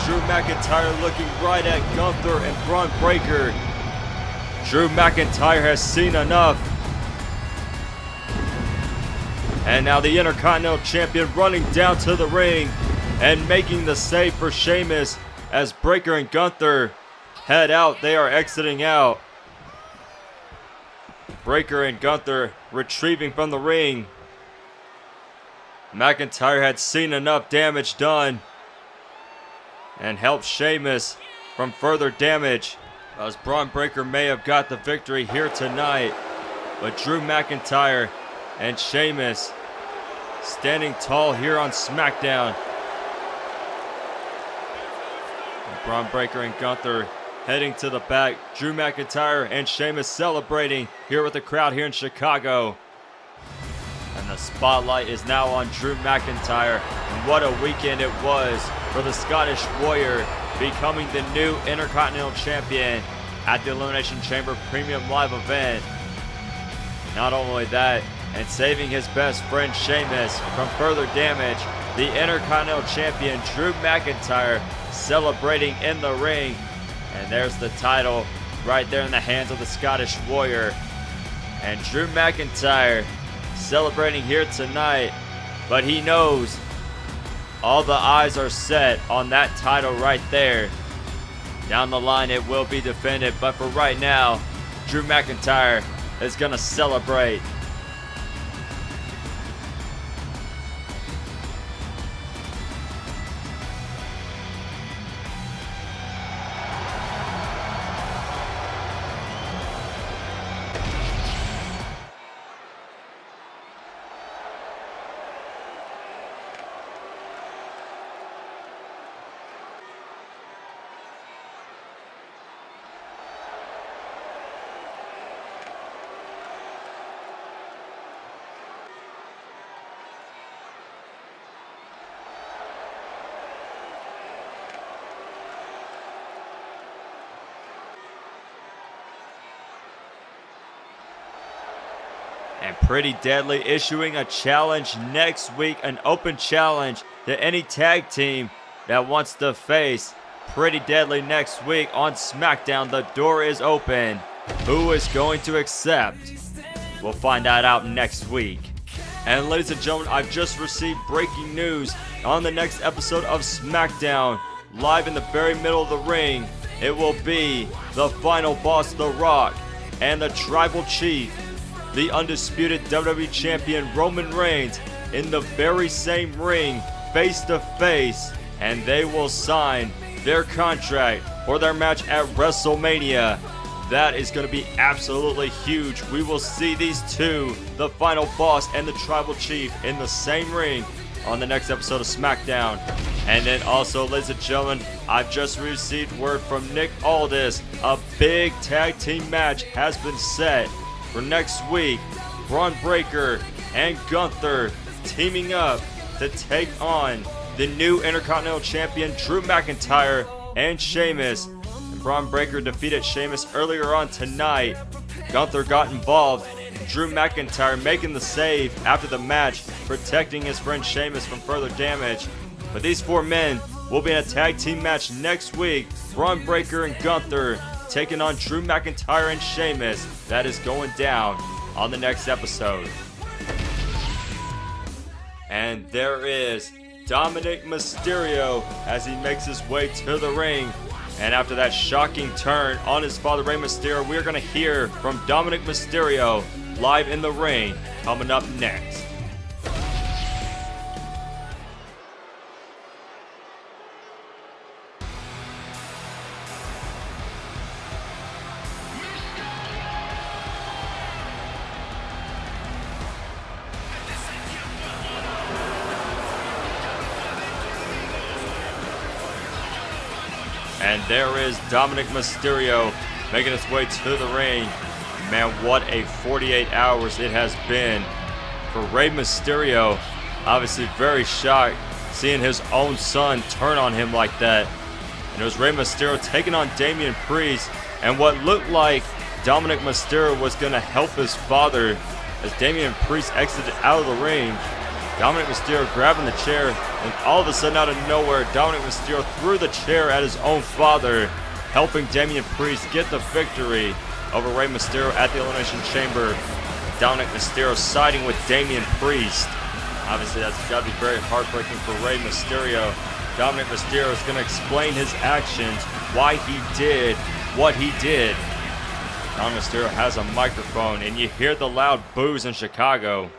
Drew McIntyre looking right at Gunther and Braun Breaker. Drew McIntyre has seen enough. And now the Intercontinental Champion running down to the ring and making the save for Sheamus as Breaker and Gunther head out. They are exiting out. Breaker and Gunther retrieving from the ring. McIntyre had seen enough damage done and helped Sheamus from further damage, as Braun Breaker may have got the victory here tonight. But Drew McIntyre and Sheamus standing tall here on SmackDown. And Braun Breaker and Gunther heading to the back. Drew McIntyre and Sheamus celebrating here with the crowd here in Chicago. And the spotlight is now on Drew McIntyre. And what a weekend it was for the Scottish Warrior, becoming the new Intercontinental Champion at the Elimination Chamber Premium Live event. Not only that, and saving his best friend Sheamus from further damage. The Intercontinental Champion Drew McIntyre celebrating in the ring. And there's the title right there in the hands of the Scottish Warrior. And Drew McIntyre celebrating here tonight, but he knows all the eyes are set on that title right there. Down the line it will be defended, but for right now, Drew McIntyre is going to celebrate. And Pretty Deadly issuing a challenge next week, an open challenge to any tag team that wants to face Pretty Deadly next week on SmackDown. The door is open. Who is going to accept? We'll find that out next week. And ladies and gentlemen, I've just received breaking news on the next episode of SmackDown. Live in the very middle of the ring, it will be the final boss, The Rock, and the Tribal Chief, the undisputed WWE Champion Roman Reigns, in the very same ring, face to face, and they will sign their contract for their match at WrestleMania. That is going to be absolutely huge. We will see these two, the final boss and the Tribal Chief, in the same ring on the next episode of SmackDown. And then also, ladies and gentlemen, I've just received word from Nick Aldis. A big tag team match has been set for next week. Braun Breaker and Gunther teaming up to take on the new Intercontinental Champion Drew McIntyre and Sheamus. And Braun Breaker defeated Sheamus earlier on tonight. Gunther got involved. Drew McIntyre making the save after the match, protecting his friend Sheamus from further damage. But these four men will be in a tag team match next week. Braun Breaker and Gunther taking on Drew McIntyre and Sheamus. That is going down on the next episode. And there is Dominik Mysterio as he makes his way to the ring. And after that shocking turn on his father, Rey Mysterio, we're going to hear from Dominik Mysterio live in the ring coming up next. And there is Dominik Mysterio making his way to the ring. Man, what a 48 hours it has been for Rey Mysterio. Obviously very shocked seeing his own son turn on him like that. And it was Rey Mysterio taking on Damian Priest. And what looked like Dominik Mysterio was going to help his father as Damian Priest exited out of the ring. Dominik Mysterio grabbing the chair, and all of a sudden out of nowhere, Dominik Mysterio threw the chair at his own father, helping Damian Priest get the victory over Rey Mysterio at the Elimination Chamber. Dominik Mysterio siding with Damian Priest. Obviously that's got to be very heartbreaking for Rey Mysterio. Dominik Mysterio is going to explain his actions, why he did what he did. Dominik Mysterio has a microphone, and you hear the loud boos in Chicago.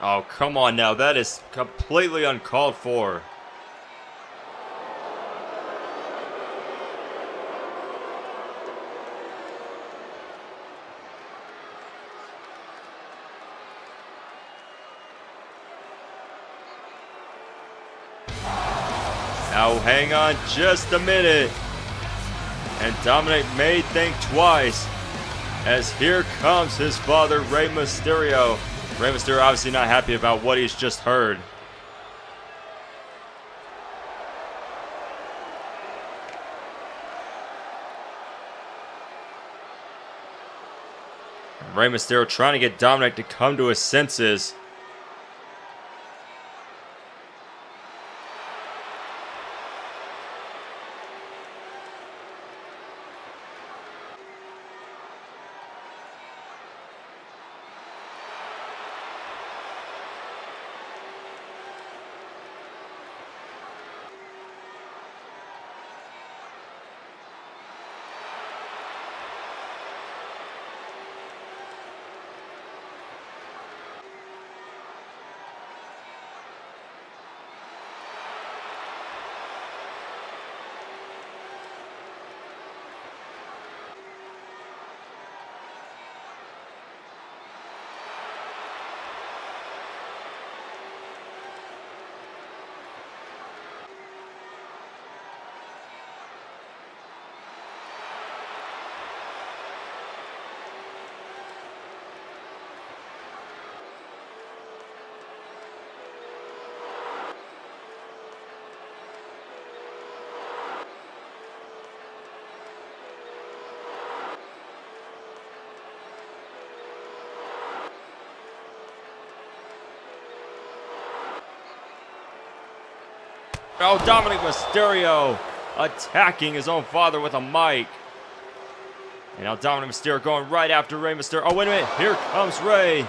Oh, come on now. That is completely uncalled for. Now hang on just a minute. And Dominik may think twice, as here comes his father, Rey Mysterio. Rey Mysterio obviously not happy about what he's just heard. Rey Mysterio trying to get Dominik to come to his senses. Oh, Dominik Mysterio attacking his own father with a mic. And now Dominik Mysterio going right after Rey Mysterio. Oh, wait a minute. Here comes Rey.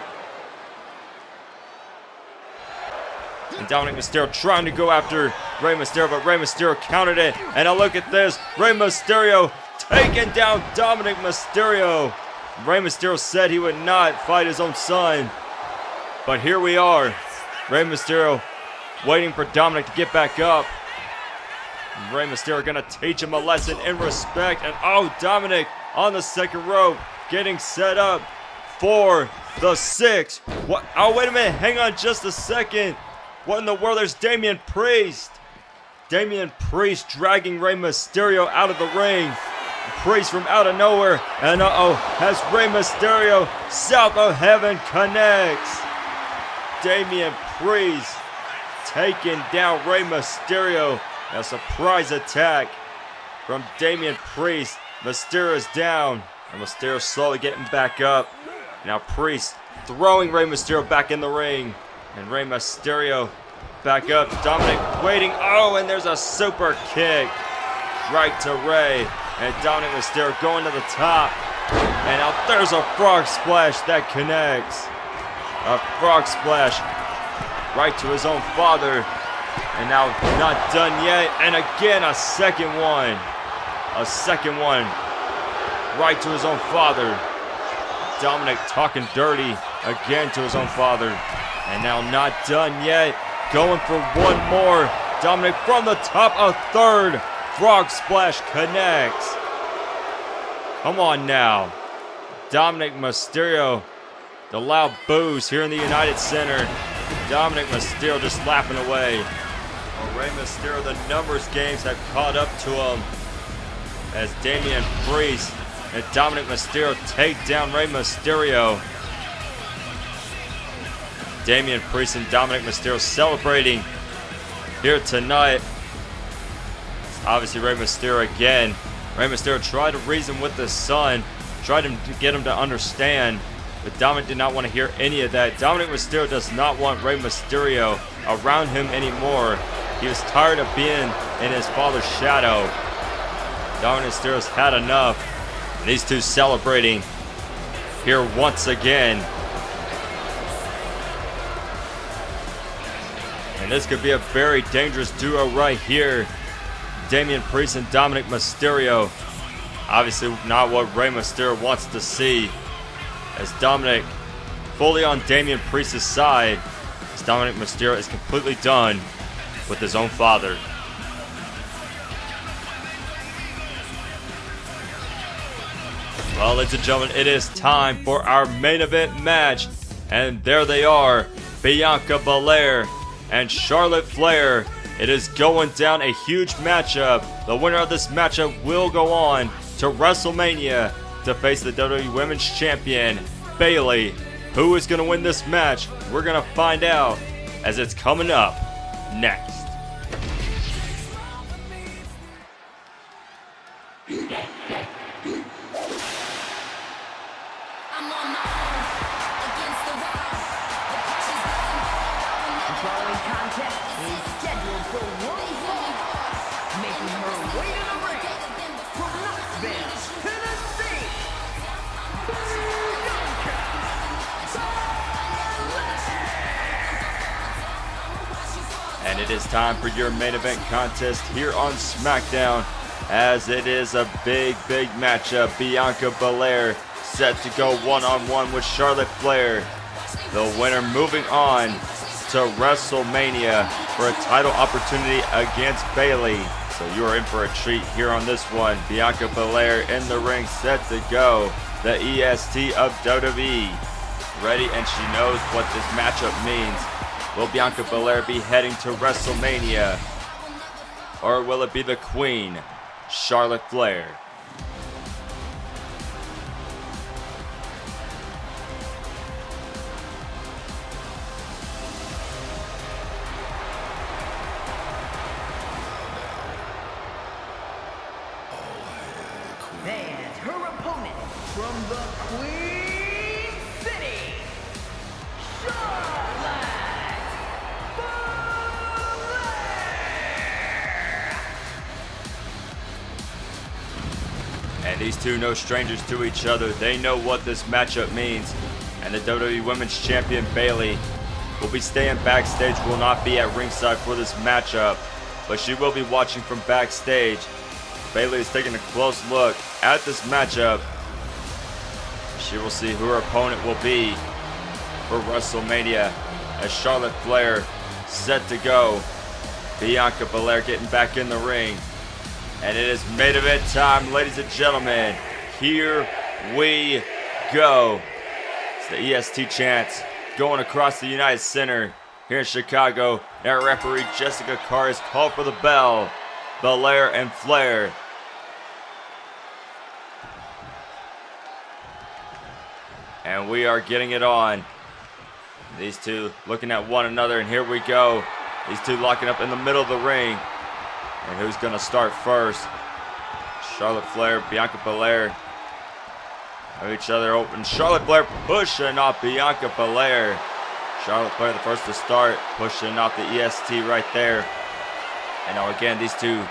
And Dominik Mysterio trying to go after Rey Mysterio, but Rey Mysterio countered it. And now look at this. Rey Mysterio taking down Dominik Mysterio. Rey Mysterio said he would not fight his own son. But here we are. Rey Mysterio waiting for Dominik to get back up. Rey Mysterio gonna teach him a lesson in respect. And oh, Dominik on the second rope, getting set up for the 6. What? Oh, wait a minute. Hang on just a second. What in the world? There's Damian Priest. Damian Priest dragging Rey Mysterio out of the ring. Priest from out of nowhere. And has Rey Mysterio south of heaven connects. Damian Priest taking down Rey Mysterio. A surprise attack from Damian Priest. Mysterio's down. And Mysterio slowly getting back up. Now Priest throwing Rey Mysterio back in the ring. And Rey Mysterio back up. Dominik waiting. Oh, and there's a super kick right to Rey. And Dominik Mysterio going to the top. And now there's a frog splash that connects. A frog splash right to his own father. And now not done yet. And again a second one. A second one right to his own father. Dominik talking dirty again to his own father. And now not done yet. Going for one more. Dominik from the top, a third. Frog splash connects. Come on now. Dominik Mysterio. The loud boos here in the United Center. Dominik Mysterio just laughing away. Well, Rey Mysterio, the numbers games have caught up to him. As Damian Priest and Dominik Mysterio take down Rey Mysterio. Damian Priest and Dominik Mysterio celebrating here tonight. Obviously Rey Mysterio again. Rey Mysterio tried to reason with his son, tried to get him to understand, but Dominik did not want to hear any of that. Dominik Mysterio does not want Rey Mysterio around him anymore. He was tired of being in his father's shadow. Dominik Mysterio's had enough. And these two celebrating here once again. And this could be a very dangerous duo right here. Damian Priest and Dominik Mysterio. Obviously not what Rey Mysterio wants to see. As Dominik fully on Damian Priest's side. as Dominik Mysterio is completely done with his own father. Well, ladies and gentlemen, it is time for our main event match. And there they are, Bianca Belair and Charlotte Flair. It is going down, a huge matchup. The winner of this matchup will go on to WrestleMania to face the WWE Women's Champion, Bayley. Who is going to win this match? We're going to find out as it's coming up next. And it is time for your main event contest here on SmackDown, as it is a big matchup. Bianca Belair set to go one-on-one with Charlotte Flair. The winner moving on to WrestleMania for a title opportunity against Bayley. So you are in for a treat here on this one. Bianca Belair in the ring, set to go. The EST of WWE ready, and she knows what this matchup means. Will Bianca Belair be heading to WrestleMania? Or will it be the Queen, Charlotte Flair? And her opponent from the Queen City, Charlotte Flair. And these two no strangers to each other. They know what this matchup means. And the WWE Women's Champion Bayley will be staying backstage, will not be at ringside for this matchup, but she will be watching from backstage. Bayley is taking a close look at this matchup. She will see who her opponent will be for WrestleMania, as Charlotte Flair set to go. Bianca Belair getting back in the ring. And it is main event time, ladies and gentlemen. Here we go. It's the EST chants going across the United Center here in Chicago. Now referee Jessica Carr has called for the bell. Belair and Flair. And we are getting it on. These two looking at one another, and here we go. These two locking up in the middle of the ring. And who's going to start first? Charlotte Flair, Bianca Belair. Have each other open. Charlotte Flair pushing off Bianca Belair. Charlotte Flair the first to start, pushing off the EST right there. And now again, these two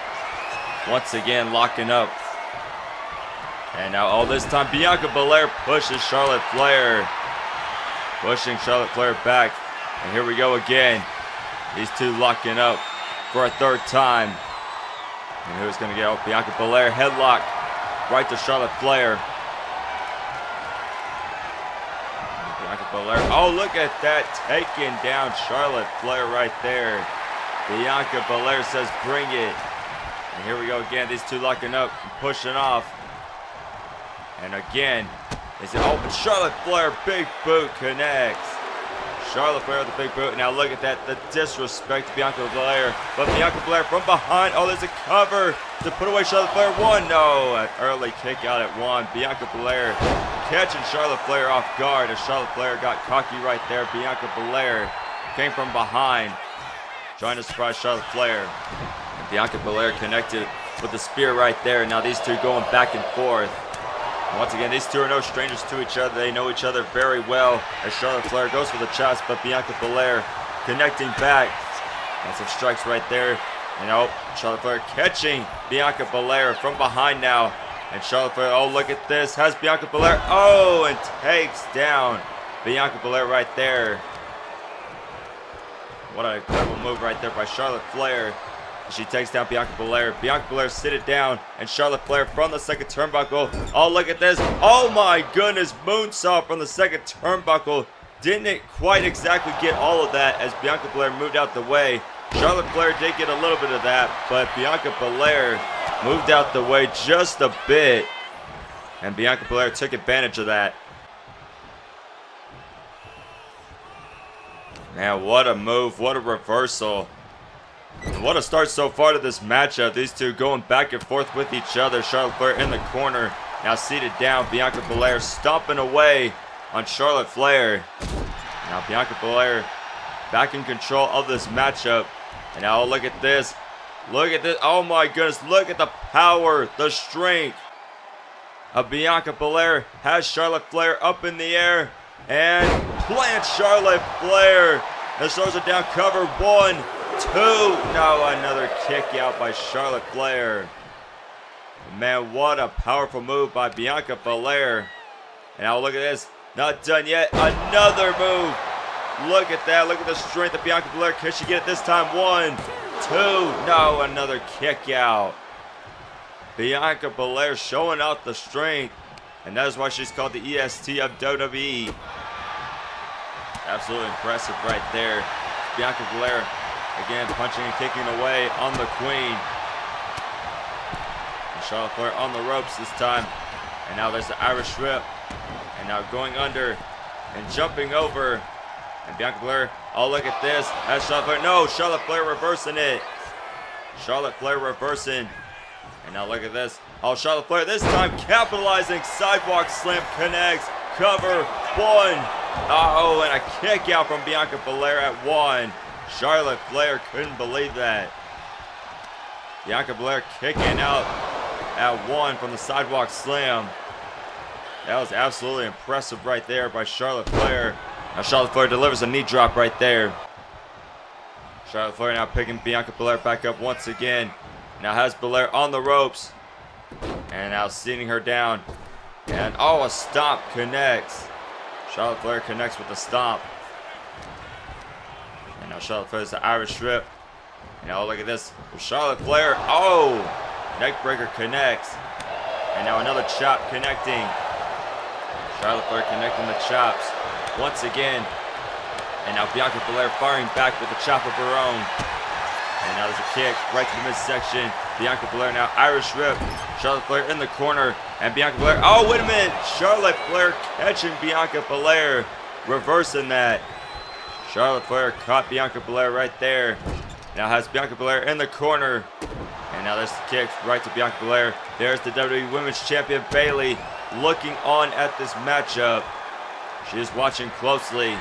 once again locking up. And now all this time, Bianca Belair pushes Charlotte Flair. Pushing Charlotte Flair back. And here we go again. These two locking up for a third time. And who's going to get out? Bianca Belair headlock right to Charlotte Flair. Bianca Belair. Oh, look at that. Taking down Charlotte Flair right there. Bianca Belair says, bring it. And here we go again. These two locking up and pushing off. And again, is it open? Charlotte Flair, big boot connects. Charlotte Flair with the big boot. Now look at that, the disrespect to Bianca Belair. But Bianca Belair from behind. Oh, there's a cover to put away Charlotte Flair. One, no, an early kick out at one. Bianca Belair catching Charlotte Flair off guard as Charlotte Flair got cocky right there. Bianca Belair came from behind, trying to surprise Charlotte Flair. And Bianca Belair connected with the spear right there. Now these two going back and forth. Once again, these two are no strangers to each other. They know each other very well as Charlotte Flair goes for the chops, but Bianca Belair connecting back. And some strikes right there. And oh, Charlotte Flair catching Bianca Belair from behind now. And Charlotte Flair, oh, look at this. Has Bianca Belair, oh, and takes down Bianca Belair right there. What a incredible move right there by Charlotte Flair. She takes down Bianca Belair. Bianca Belair sit it down, and Charlotte Flair from the second turnbuckle. Oh, look at this. Oh my goodness, moonsault from the second turnbuckle. didn't quite exactly get all of that as Bianca Belair moved out the way. Charlotte Flair did get a little bit of that, but Bianca Belair moved out the way just a bit. And Bianca Belair took advantage of that. Man, what a move, what a reversal. And what a start so far to this matchup. These two going back and forth with each other. Charlotte Flair in the corner, now seated down. Bianca Belair stomping away on Charlotte Flair. Now Bianca Belair back in control of this matchup. And now look at this. Look at this. Oh my goodness. Look at the power, the strength of Bianca Belair. Has Charlotte Flair up in the air. And plants Charlotte Flair. And throws it down. Cover. 1, 2. No, another kick out by Charlotte Flair. Man, what a powerful move by Bianca Belair. And now look at this. Not done yet. Another move. Look at that. Look at the strength of Bianca Belair. Can she get it this time? 1, 2. No, another kick out. Bianca Belair showing out the strength. And that is why she's called the EST of WWE. Absolutely impressive right there. Bianca Belair again punching and kicking away on the Queen. And Charlotte Flair on the ropes this time. And now there's the Irish whip. And now going under and jumping over. And Bianca Belair, oh look at this. Has Charlotte Flair, no, Charlotte Flair reversing it. Charlotte Flair reversing. And now look at this. Oh, Charlotte Flair this time capitalizing. Sidewalk slam connects. Cover. 1. Oh, and a kick out from Bianca Belair at 1. Charlotte Flair couldn't believe that. Bianca Belair kicking out at 1 from the sidewalk slam. That was absolutely impressive right there by Charlotte Flair. Now Charlotte Flair delivers a knee drop right there. Charlotte Flair now picking Bianca Belair back up once again. Now has Belair on the ropes. And now seating her down. And oh, a stomp connects. Charlotte Flair connects with the stomp. And now Charlotte Flair's the Irish strip. And now look at this. Charlotte Flair. Oh! Neckbreaker connects. And now another chop connecting. Charlotte Flair connecting the chops once again. And now Bianca Belair firing back with a chop of her own. And now there's a kick right to the midsection. Bianca Belair now Irish whip. Charlotte Flair in the corner. And Bianca Belair. Oh, wait a minute. Charlotte Flair catching Bianca Belair. Reversing that. Charlotte Flair caught Bianca Belair right there. Now has Bianca Belair in the corner. And now there's the kick right to Bianca Belair. There's the WWE Women's Champion Bayley looking on at this matchup. She is watching closely.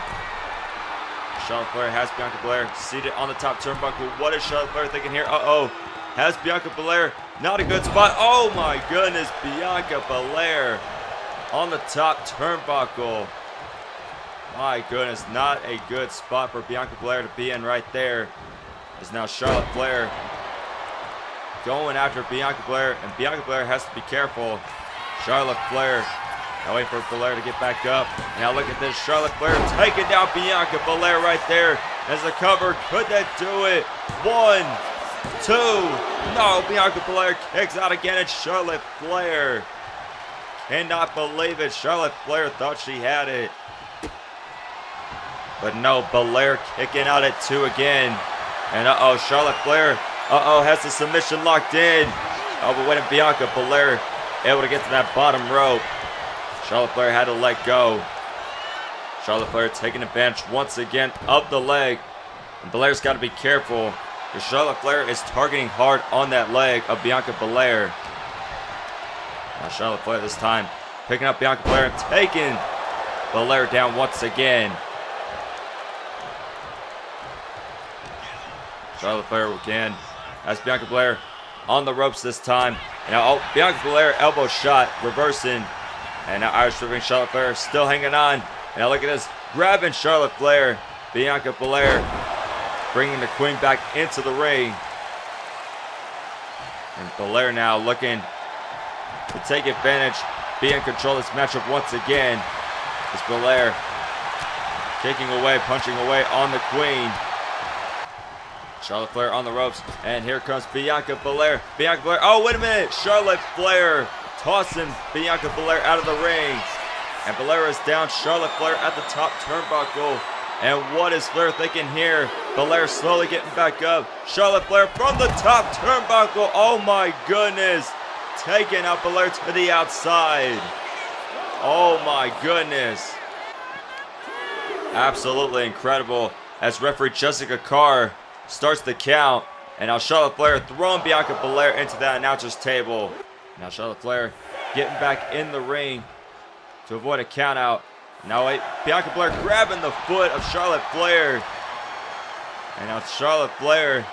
Charlotte Flair has Bianca Belair seated on the top turnbuckle. What is Charlotte Flair thinking here? Uh-oh. Has Bianca Belair. Not a good spot. Oh my goodness. Bianca Belair on the top turnbuckle. My goodness. Not a good spot for Bianca Belair to be in right there. Is now Charlotte Flair going after Bianca Belair. And Bianca Belair has to be careful. Charlotte Flair. Now wait for Belair to get back up. Now look at this. Charlotte Flair taking down Bianca Belair right there. As a cover. Could that do it? 1, 2. No, Bianca Belair kicks out again. And Charlotte Flair cannot believe it. Charlotte Flair thought she had it. But no, Belair kicking out at 2 again. And uh-oh, Charlotte Flair. Uh-oh, has the submission locked in. Oh, but when Bianca Belair able to get to that bottom rope. Charlotte Flair had to let go. Charlotte Flair taking advantage once again of the leg. And Belair's got to be careful, because Charlotte Flair is targeting hard on that leg of Bianca Belair. Now Charlotte Flair this time picking up Bianca Belair and taking Belair down once again. Charlotte Flair again has Bianca Belair on the ropes this time. And now oh, Bianca Belair elbow shot reversing. And now Irish whipping Charlotte Flair still hanging on. And now look at this. Grabbing Charlotte Flair. Bianca Belair bringing the Queen back into the ring. And Belair now looking to take advantage. Be in control of this matchup once again. As Belair kicking away, punching away on the Queen. Charlotte Flair on the ropes. And here comes Bianca Belair. Bianca Belair. Oh, wait a minute. Charlotte Flair tossing Bianca Belair out of the ring. And Belair is down. Charlotte Flair at the top turnbuckle. And what is Flair thinking here? Belair slowly getting back up. Charlotte Flair from the top turnbuckle. Oh my goodness. Taking out Belair to the outside. Oh my goodness. Absolutely incredible. As referee Jessica Carr starts the count. And now Charlotte Flair throwing Bianca Belair into that announcer's table. Now Charlotte Flair getting back in the ring to avoid a count out. Now wait, Bianca Belair grabbing the foot of Charlotte Flair. And now Charlotte Flair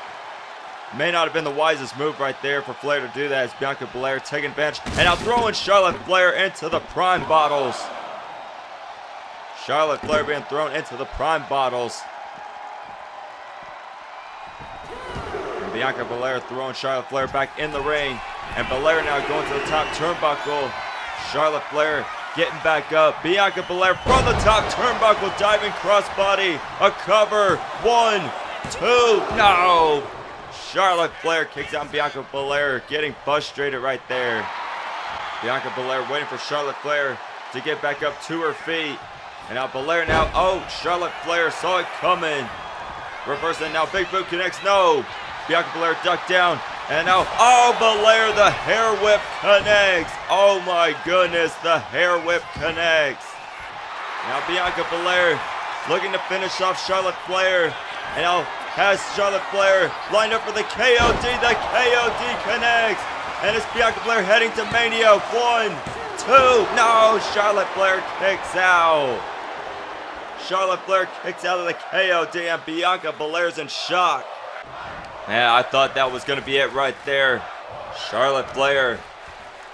may not have been the wisest move right there for Flair to do that, as Bianca Belair taking advantage. And now throwing Charlotte Flair into the prime bottles. Charlotte Flair being thrown into the prime bottles. And Bianca Belair throwing Charlotte Flair back in the ring. And Belair now going to the top turnbuckle. Charlotte Flair getting back up. Bianca Belair from the top turnbuckle, diving crossbody. A cover. 1, 2. No. Charlotte Flair kicks out Bianca Belair, getting frustrated right there. Bianca Belair waiting for Charlotte Flair to get back up to her feet. And now Belair now. Oh, Charlotte Flair saw it coming. Reversing now. Big boot connects. No. Bianca Belair ducked down. And now, oh, Belair, the hair whip connects. Oh my goodness, the hair whip connects. Now Bianca Belair looking to finish off Charlotte Flair. And now has Charlotte Flair lined up for the KOD. The KOD connects. And it's Bianca Belair heading to Mania. 1, 2. No, Charlotte Flair kicks out. Charlotte Flair kicks out of the KOD, and Bianca Belair's in shock. Yeah, I thought that was going to be it right there. Charlotte Flair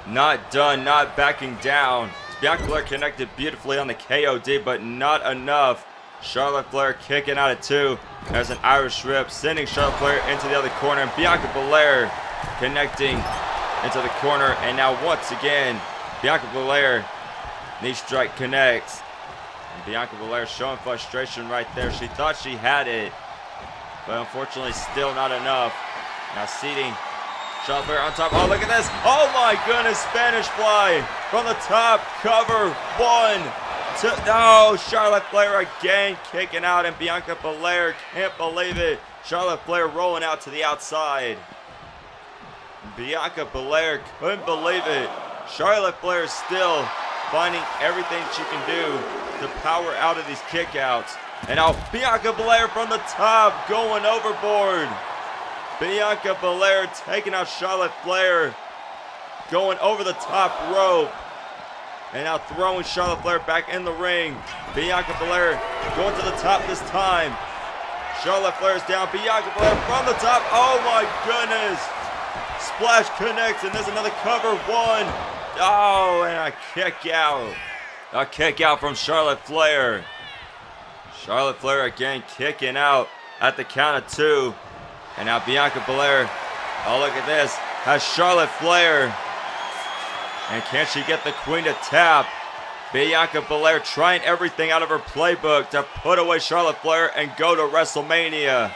not done, not backing down. Bianca Belair connected beautifully on the KOD, but not enough. Charlotte Flair kicking out at 2. There's an Irish rip, sending Charlotte Flair into the other corner. And Bianca Belair connecting into the corner. And now once again, Bianca Belair, knee strike connects. And Bianca Belair showing frustration right there. She thought she had it, but unfortunately still not enough. Now seating Charlotte Flair on top. Oh, look at this. Oh my goodness, Spanish fly from the top. Cover. 1, 2. No, Charlotte Flair again kicking out, and Bianca Belair can't believe it. Charlotte Flair rolling out to the outside. Bianca Belair couldn't believe it. Charlotte Flair still finding everything she can do to power out of these kickouts. And now Bianca Belair from the top going overboard. Bianca Belair taking out Charlotte Flair, going over the top rope. And now throwing Charlotte Flair back in the ring. Bianca Belair going to the top this time. Charlotte Flair's down. Bianca Belair from the top. Oh my goodness. Splash connects, and there's another cover. 1. Oh, and a kick out. A kick out from Charlotte Flair. Charlotte Flair again kicking out at the count of 2. And now Bianca Belair, oh look at this, has Charlotte Flair. And can she get the queen to tap? Bianca Belair trying everything out of her playbook to put away Charlotte Flair and go to WrestleMania.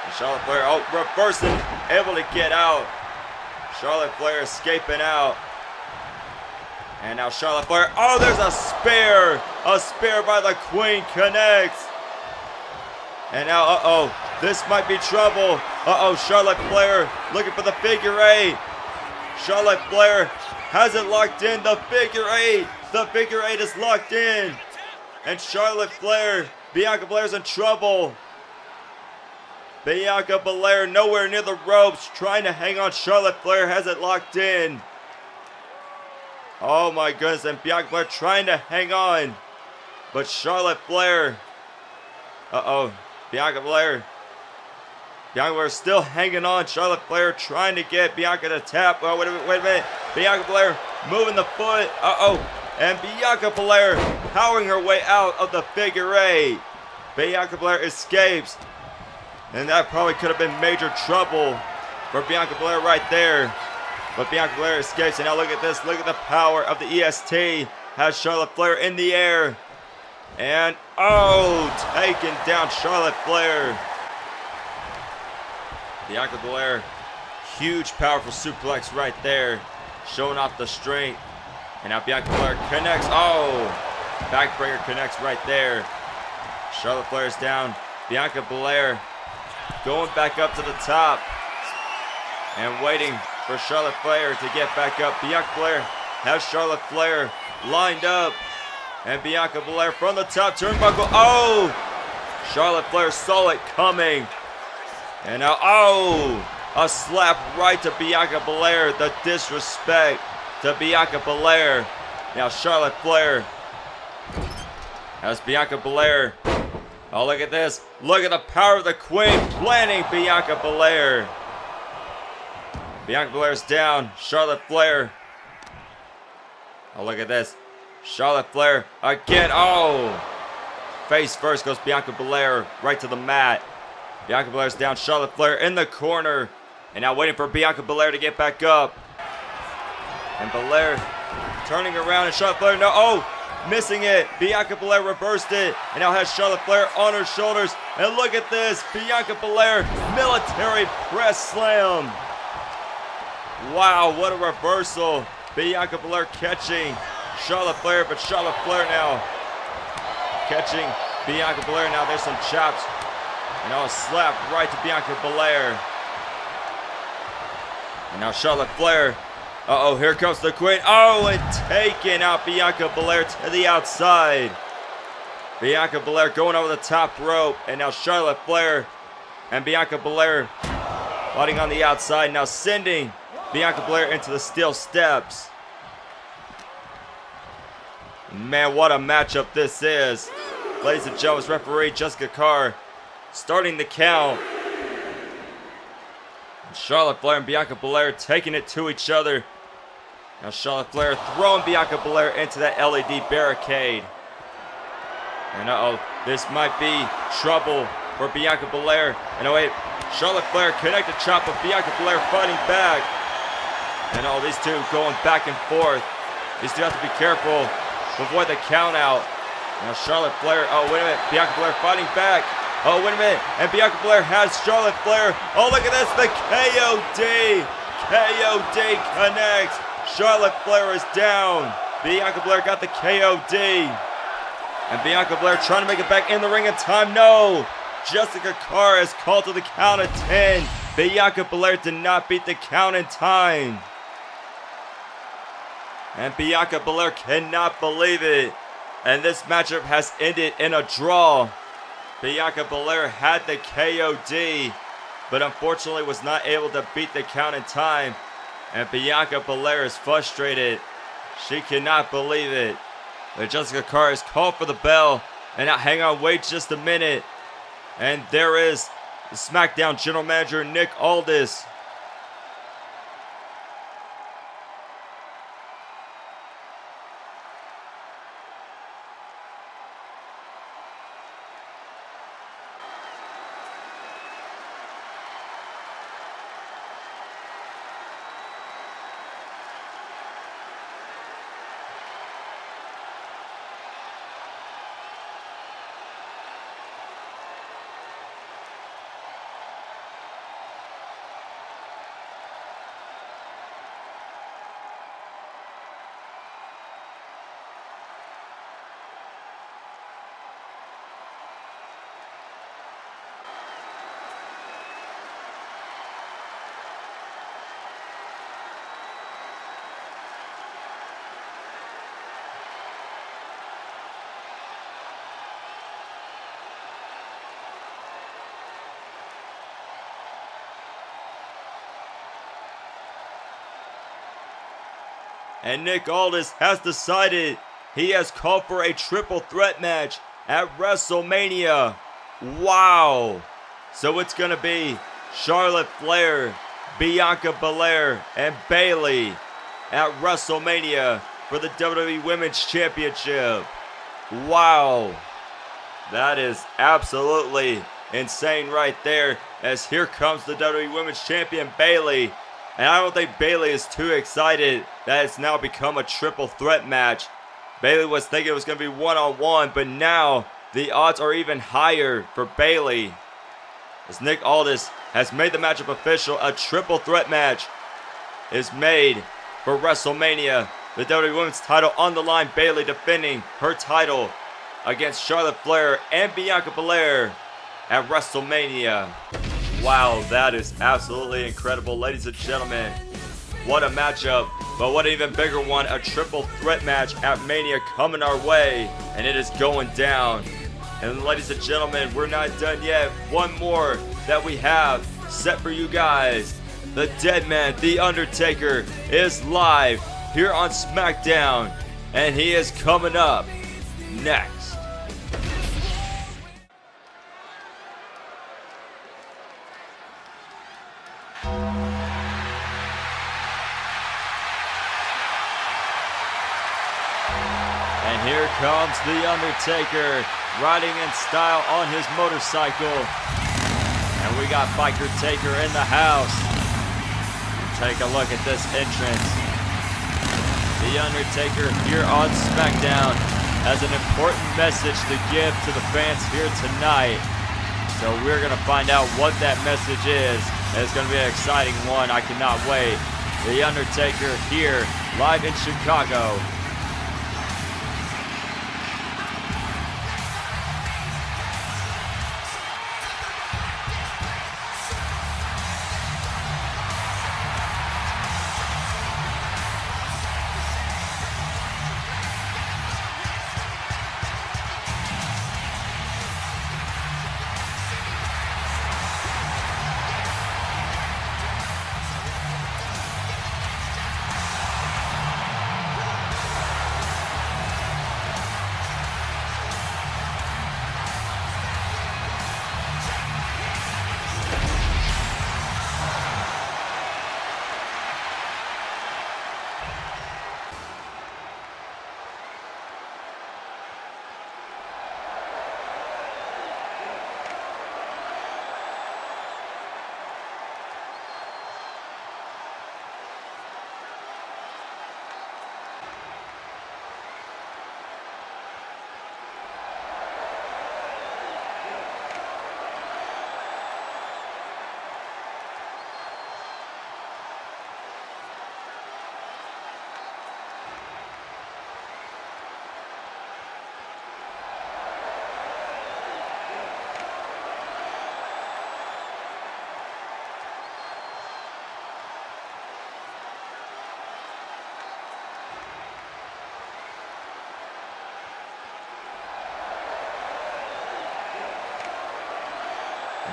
And Charlotte Flair, oh, reversing, able to get out. Charlotte Flair escaping out. And now Charlotte Flair, oh, there's a spear. A spear by the queen connects. And now, uh-oh, this might be trouble. Uh-oh, Charlotte Flair looking for the figure 8. Charlotte Flair has it locked in. The figure 8. The figure 8 is locked in. And Charlotte Flair, Bianca Belair's in trouble. Bianca Belair nowhere near the ropes, trying to hang on. Charlotte Flair has it locked in. Oh my goodness, and Bianca Belair trying to hang on. But Charlotte Flair, uh-oh, Bianca Belair still hanging on. Charlotte Flair trying to get Bianca to tap. Oh, wait a minute. Bianca Belair moving the foot. Uh-oh. And Bianca Belair powering her way out of the figure 8. Bianca Belair escapes. And that probably could have been major trouble for Bianca Belair right there. But Bianca Belair escapes. And now look at this. Look at the power of the EST. Has Charlotte Flair in the air. And, oh, taking down Charlotte Flair. Bianca Belair, huge powerful suplex right there, showing off the strength And now Bianca Belair connects. Oh, backbreaker connects right there. Charlotte Flair's down. Bianca Belair going back up to the top and waiting for Charlotte Flair to get back up. Bianca Belair has Charlotte Flair lined up. And Bianca Belair from the top turnbuckle. Oh! Charlotte Flair saw it coming. And now, oh! A slap right to Bianca Belair. The disrespect to Bianca Belair. Now Charlotte Flair has Bianca Belair. Oh, look at this. Look at the power of the Queen planning Bianca Belair. Bianca Belair's down. Charlotte Flair. Oh, look at this. Charlotte Flair again. Oh! Face first goes Bianca Belair right to the mat. Bianca Belair's down. Charlotte Flair in the corner. And now waiting for Bianca Belair to get back up. And Belair turning around and Charlotte Flair. No, oh! Missing it. Bianca Belair reversed it. And now has Charlotte Flair on her shoulders. And look at this. Bianca Belair military press slam. Wow, what a reversal. Bianca Belair catching Charlotte Flair, but Charlotte Flair now catching Bianca Belair. Now there's some chops. And now a slap right to Bianca Belair. And now Charlotte Flair. Uh-oh, here comes the Queen. Oh, and taking out Bianca Belair to the outside. Bianca Belair going over the top rope. And now Charlotte Flair and Bianca Belair fighting on the outside. Now sending Bianca Belair into the steel steps. Man, what a matchup this is. Ladies and gentlemen, referee Jessica Carr starting the count. And Charlotte Flair and Bianca Belair taking it to each other. Now Charlotte Flair throwing Bianca Belair into that LED barricade. And uh-oh, this might be trouble for Bianca Belair. And oh wait, Charlotte Flair connected chop, but Bianca Belair fighting back. And all these two going back and forth. These two have to be careful to avoid the count out. Now Charlotte Flair, oh wait a minute, Bianca Belair fighting back. Oh wait a minute, and Bianca Belair has Charlotte Flair. Oh look at this, the KOD. KOD connects. Charlotte Flair is down. Bianca Belair got the KOD. And Bianca Belair trying to make it back in the ring in time. No. Jessica Carr is called to the count of 10. Bianca Belair did not beat the count in time. And Bianca Belair cannot believe it. And this matchup has ended in a draw. Bianca Belair had the KOD, but unfortunately was not able to beat the count in time. And Bianca Belair is frustrated. She cannot believe it. But Jessica Carr is called for the bell. And now hang on, wait just a minute. And there is the SmackDown General Manager Nick Aldis. And Nick Aldis has decided he has called for a triple threat match at WrestleMania. Wow. So it's going to be Charlotte Flair, Bianca Belair, and Bayley at WrestleMania for the WWE Women's Championship. Wow. That is absolutely insane right there, as here comes the WWE Women's Champion Bayley. And I don't think Bayley is too excited that it's now become a triple threat match. Bayley was thinking it was going to be one-on-one, but now the odds are even higher for Bayley, as Nick Aldis has made the matchup official. A triple threat match is made for WrestleMania The WWE Women's title on the line. Bayley defending her title against Charlotte Flair and Bianca Belair at WrestleMania. Wow, that is absolutely incredible, ladies and gentlemen. What a matchup, but what an even bigger one, a triple threat match at Mania coming our way, and it is going down. And ladies and gentlemen, we're not done yet. One more that we have set for you guys. The Dead Man, The Undertaker, is live here on SmackDown, and he is coming up next. And here comes The Undertaker, riding in style on his motorcycle. And we got Biker Taker in the house. Take a look at this entrance. The Undertaker here on SmackDown has an important message to give to the fans here tonight. So we're going to find out what that message is. And it's going to be an exciting one. I cannot wait. The Undertaker here, live in Chicago.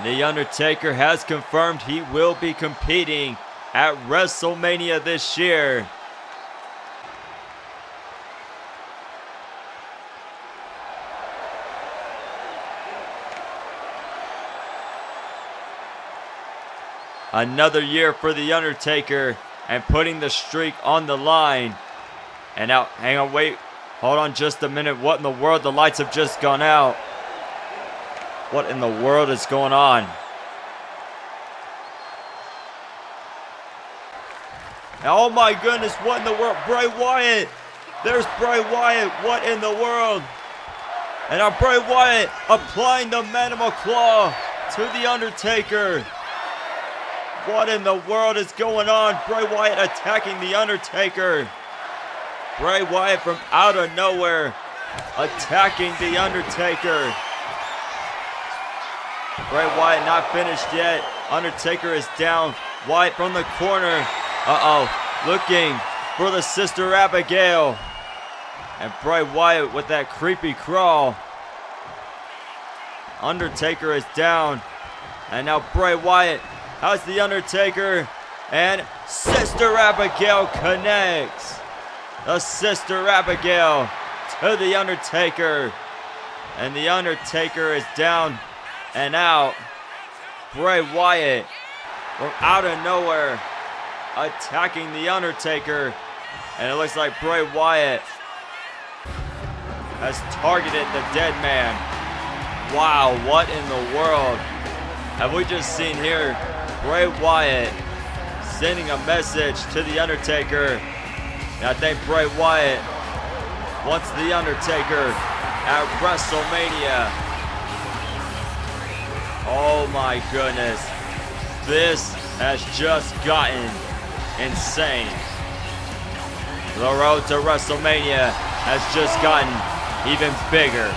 The Undertaker has confirmed he will be competing at WrestleMania this year. Another year for The Undertaker and putting the streak on the line. And now, hang on, wait, hold on just a minute. What in the world? The lights have just gone out. What in the world is going on? Oh my goodness, what in the world? Bray Wyatt! There's Bray Wyatt, what in the world? And now Bray Wyatt applying the Manimal Claw to The Undertaker. What in the world is going on? Bray Wyatt attacking The Undertaker. Bray Wyatt from out of nowhere attacking The Undertaker. Bray Wyatt not finished yet. Undertaker is down. Wyatt from the corner. Looking for the Sister Abigail. And Bray Wyatt with that creepy crawl. Undertaker is down. And now Bray Wyatt has the Undertaker. And Sister Abigail connects. The Sister Abigail to the Undertaker. And the Undertaker is down and out. Bray Wyatt from out of nowhere attacking the Undertaker. And it looks like Bray Wyatt has targeted the Dead Man. Wow, what in the world have we just seen here? Bray Wyatt sending a message to the Undertaker. And I think Bray Wyatt wants the Undertaker at WrestleMania. Oh my goodness. This has just gotten insane. The road to WrestleMania has just gotten even bigger.